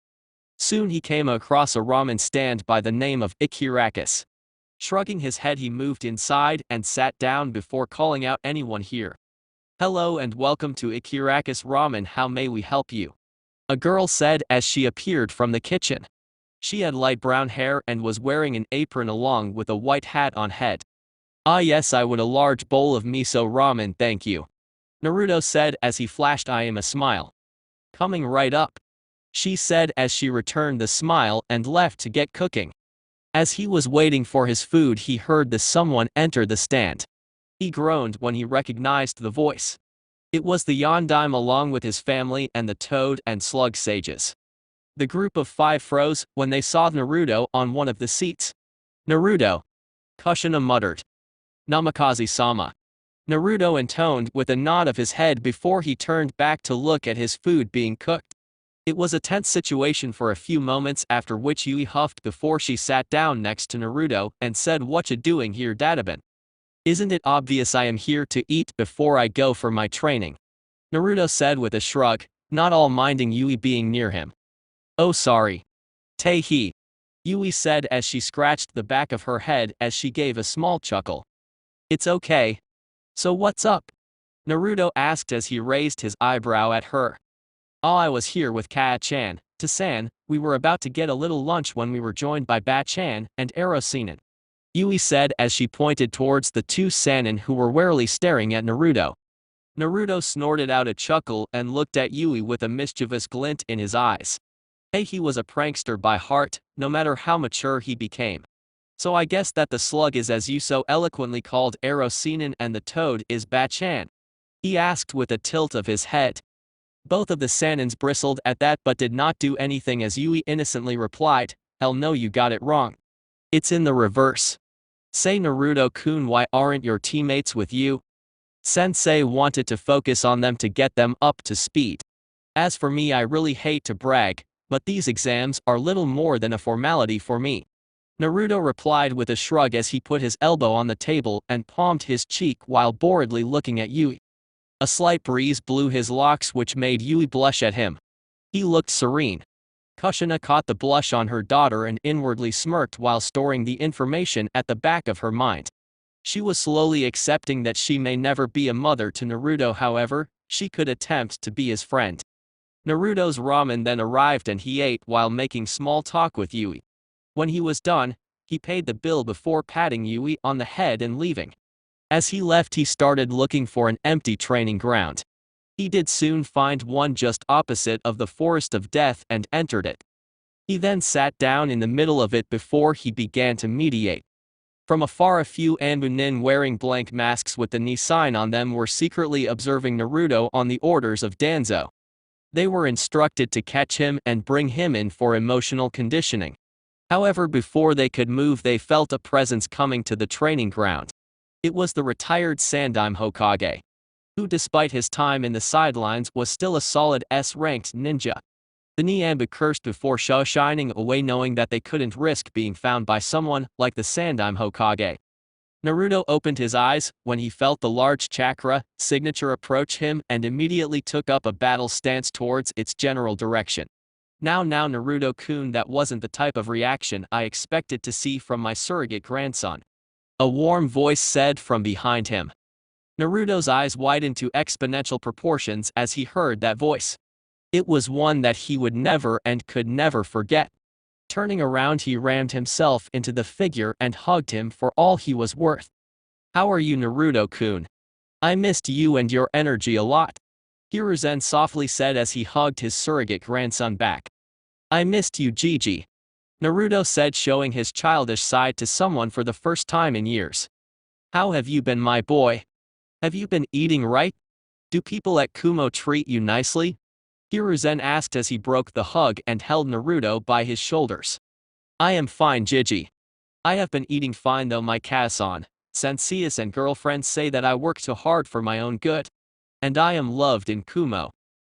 Soon he came across a ramen stand by the name of Ikirakis. Shrugging his head, he moved inside and sat down before calling out anyone here. "Hello and welcome to Ikirakis Ramen, how may we help you?" a girl said as she appeared from the kitchen. She had light brown hair and was wearing an apron along with a white hat on head. "Ah yes, I would a large bowl of miso ramen, thank you," Naruto said as he flashed I am a smile. "Coming right up," she said as she returned the smile and left to get cooking. As he was waiting for his food, he heard the someone enter the stand. He groaned when he recognized the voice. It was the Yondaime along with his family and the Toad and Slug sages. The group of 5 froze when they saw Naruto on one of the seats. "Naruto," Kushina muttered. "Namikaze-sama." Naruto intoned with a nod of his head before he turned back to look at his food being cooked. It was a tense situation for a few moments, after which Yui huffed before she sat down next to Naruto and said, "Whatcha doing here, Dadaban? Isn't it obvious I am here to eat before I go for my training?" Naruto said with a shrug, not all minding Yui being near him. "Oh sorry. Tei-he," Yui said as she scratched the back of her head as she gave a small chuckle. "It's okay. So what's up?" Naruto asked as he raised his eyebrow at her. "Oh, I was here with Kaa-chan, Ta-san, we were about to get a little lunch when we were joined by Ba-chan and Ero-senin," Yui said as she pointed towards the 2 Sannin who were warily staring at Naruto. Naruto snorted out a chuckle and looked at Yui with a mischievous glint in his eyes. Hey, he was a prankster by heart, no matter how mature he became. "So I guess that the slug is as you so eloquently called Ero-senin and the toad is Ba-chan?" he asked with a tilt of his head. Both of the Sannins bristled at that but did not do anything as Yui innocently replied, "Hell no, you got it wrong. It's in the reverse. Say Naruto-kun, why aren't your teammates with you? Sensei wanted to focus on them to get them up to speed. As for me, I really hate to brag, but these exams are little more than a formality for me," Naruto replied with a shrug as he put his elbow on the table and palmed his cheek while boredly looking at Yui. A slight breeze blew his locks which made Yui blush at him. He looked serene. Kushina caught the blush on her daughter and inwardly smirked while storing the information at the back of her mind. She was slowly accepting that she may never be a mother to Naruto, however, she could attempt to be his friend. Naruto's ramen then arrived and he ate while making small talk with Yui. When he was done, he paid the bill before patting Yui on the head and leaving. As he left, he started looking for an empty training ground. He did soon find one just opposite of the Forest of Death and entered it. He then sat down in the middle of it before he began to meditate. From afar, a few Anbunin wearing blank masks with the Ni sign on them were secretly observing Naruto on the orders of Danzo. They were instructed to catch him and bring him in for emotional conditioning. However, before they could move, they felt a presence coming to the training ground. It was the retired Sandaime Hokage, who despite his time in the sidelines was still a solid S-ranked ninja. The Nianba cursed before shining away, knowing that they couldn't risk being found by someone like the Sandaime Hokage. Naruto opened his eyes when he felt the large chakra signature approach him and immediately took up a battle stance towards its general direction. Now Naruto-kun, that wasn't the type of reaction I expected to see from my surrogate grandson," a warm voice said from behind him. Naruto's eyes widened to exponential proportions as he heard that voice. It was one that he would never and could never forget. Turning around, he rammed himself into the figure and hugged him for all he was worth. "How are you, Naruto-kun? I missed you and your energy a lot," Hiruzen softly said as he hugged his surrogate grandson back. "I missed you, Gigi," Naruto said, showing his childish side to someone for the first time in years. "How have you been, my boy? Have you been eating right? Do people at Kumo treat you nicely?" Hiruzen asked as he broke the hug and held Naruto by his shoulders. "I am fine, Gigi. I have been eating fine though, my Kazan. Senseis and girlfriends say that I work too hard for my own good. And I am loved in Kumo.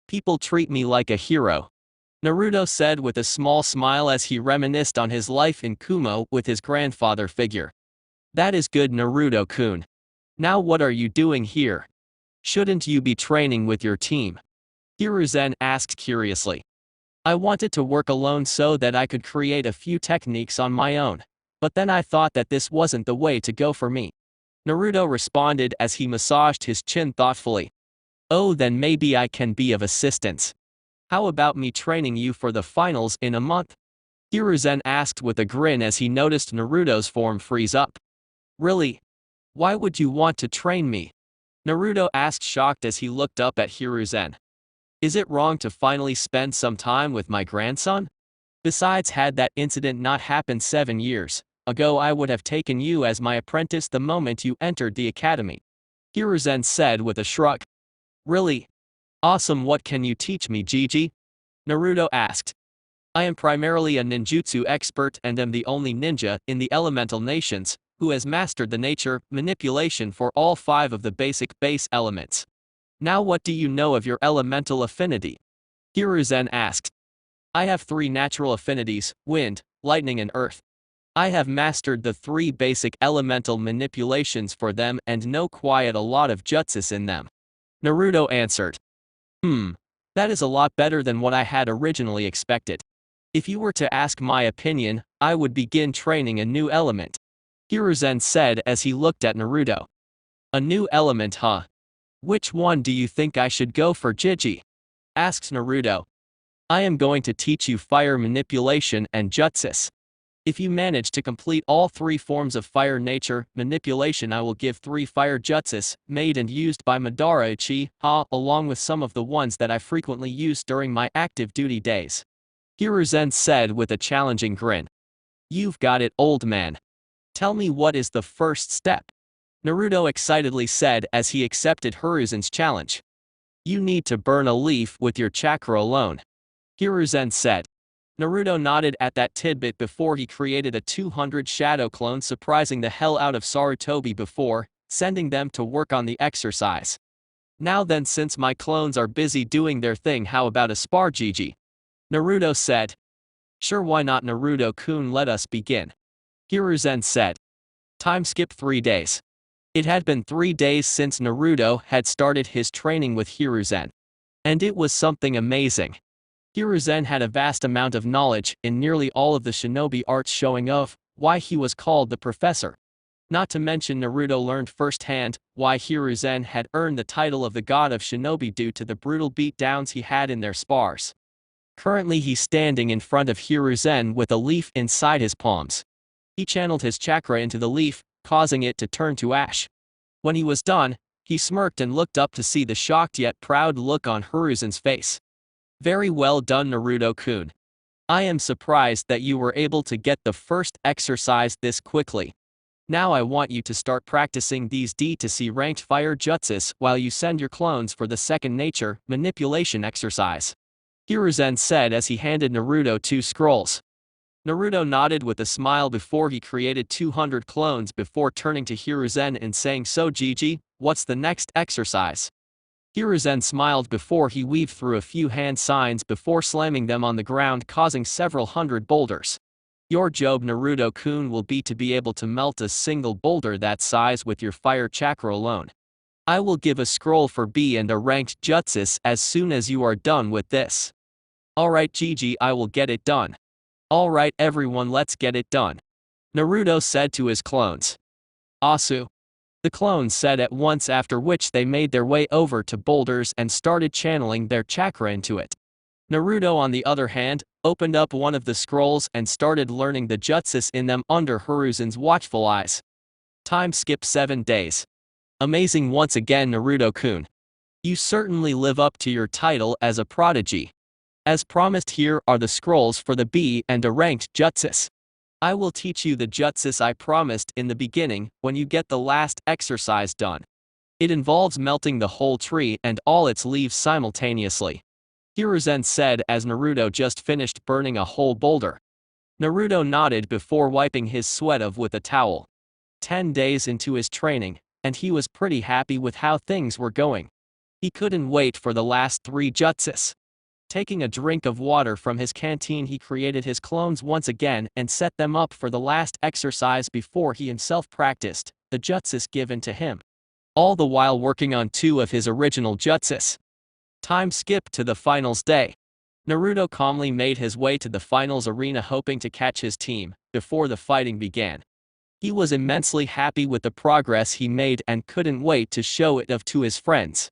People treat me like a hero." Naruto said with a small smile as he reminisced on his life in Kumo with his grandfather figure. That is good, Naruto-kun. Now what are you doing here? Shouldn't you be training with your team? Hiruzen asked curiously. I wanted to work alone so that I could create a few techniques on my own, but then I thought that this wasn't the way to go for me. Naruto responded as he massaged his chin thoughtfully. Oh, then maybe I can be of assistance. How about me training you for the finals in a month? Hiruzen asked with a grin as he noticed Naruto's form freeze up. Really? Why would you want to train me? Naruto asked, shocked as he looked up at Hiruzen. Is it wrong to finally spend some time with my grandson? Besides, had that incident not happened 7 years ago, I would have taken you as my apprentice the moment you entered the academy. Hiruzen said with a shrug. Really? Awesome, what can you teach me, Gigi? Naruto asked. I am primarily a ninjutsu expert and am the only ninja in the elemental nations who has mastered the nature manipulation for all 5 of the basic base elements. Now what do you know of your elemental affinity? Hiruzen asked. I have 3 natural affinities, wind, lightning and earth. I have mastered the 3 basic elemental manipulations for them and know quite a lot of jutsus in them. Naruto answered. That is a lot better than what I had originally expected. If you were to ask my opinion, I would begin training a new element. Hiruzen said as he looked at Naruto. A new element, huh? Which one do you think I should go for, Gigi? Asked Naruto. I am going to teach you fire manipulation and jutsus. If you manage to complete all 3 forms of fire nature manipulation, I will give 3 fire jutsus, made and used by Madara Uchiha, along with some of the ones that I frequently use during my active duty days. Hiruzen said with a challenging grin. You've got it, old man. Tell me, what is the first step? Naruto excitedly said as he accepted Hiruzen's challenge. You need to burn a leaf with your chakra alone. Hiruzen said. Naruto nodded at that tidbit before he created a 200 shadow clone, surprising the hell out of Sarutobi before sending them to work on the exercise. Now then, since my clones are busy doing their thing, how about a spar, Gigi? Naruto said. Sure, why not, Naruto-kun, let us begin. Hiruzen said. Time skip 3 days. It had been 3 days since Naruto had started his training with Hiruzen. And it was something amazing. Hiruzen had a vast amount of knowledge in nearly all of the shinobi arts, showing off why he was called the professor. Not to mention, Naruto learned firsthand why Hiruzen had earned the title of the god of shinobi due to the brutal beatdowns he had in their spars. Currently he's standing in front of Hiruzen with a leaf inside his palms. He channeled his chakra into the leaf, causing it to turn to ash. When he was done, he smirked and looked up to see the shocked yet proud look on Hiruzen's face. Very well done, Naruto-kun. I am surprised that you were able to get the first exercise this quickly. Now I want you to start practicing these D to C ranked fire jutsus while you send your clones for the second nature manipulation exercise. Hiruzen said as he handed Naruto 2 scrolls. Naruto nodded with a smile before he created 200 clones before turning to Hiruzen and saying, So Gigi, what's the next exercise? Hiruzen smiled before he weaved through a few hand signs before slamming them on the ground, causing several hundred boulders. Your job, Naruto-kun, will be to be able to melt a single boulder that size with your fire chakra alone. I will give a scroll for B and a ranked jutsus as soon as you are done with this. Alright Gigi, I will get it done. Alright everyone, let's get it done. Naruto said to his clones. Asu. The clones said at once, after which they made their way over to boulders and started channeling their chakra into it. Naruto, on the other hand, opened up one of the scrolls and started learning the jutsus in them under Hiruzen's watchful eyes. Time skip 7 days. Amazing once again, Naruto-kun. You certainly live up to your title as a prodigy. As promised, here are the scrolls for the B and a ranked jutsus. I will teach you the jutsus I promised in the beginning when you get the last exercise done. It involves melting the whole tree and all its leaves simultaneously. Hiruzen said as Naruto just finished burning a whole boulder. Naruto nodded before wiping his sweat off with a towel. 10 days into his training, and he was pretty happy with how things were going. He couldn't wait for the last 3 jutsus. Taking a drink of water from his canteen, he created his clones once again and set them up for the last exercise before he himself practiced the jutsus given to him, all the while working on 2 of his original jutsus. Time skip to the finals day. Naruto calmly made his way to the finals arena hoping to catch his team before the fighting began. He was immensely happy with the progress he made and couldn't wait to show it off to his friends.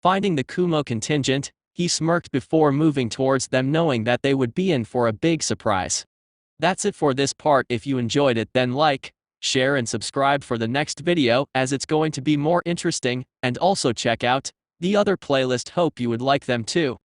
Finding the Kumo contingent, he smirked before moving towards them, knowing that they would be in for a big surprise. That's it for this part. If you enjoyed it, then like, share and subscribe for the next video, as it's going to be more interesting, and also check out the other playlist. Hope you would like them too.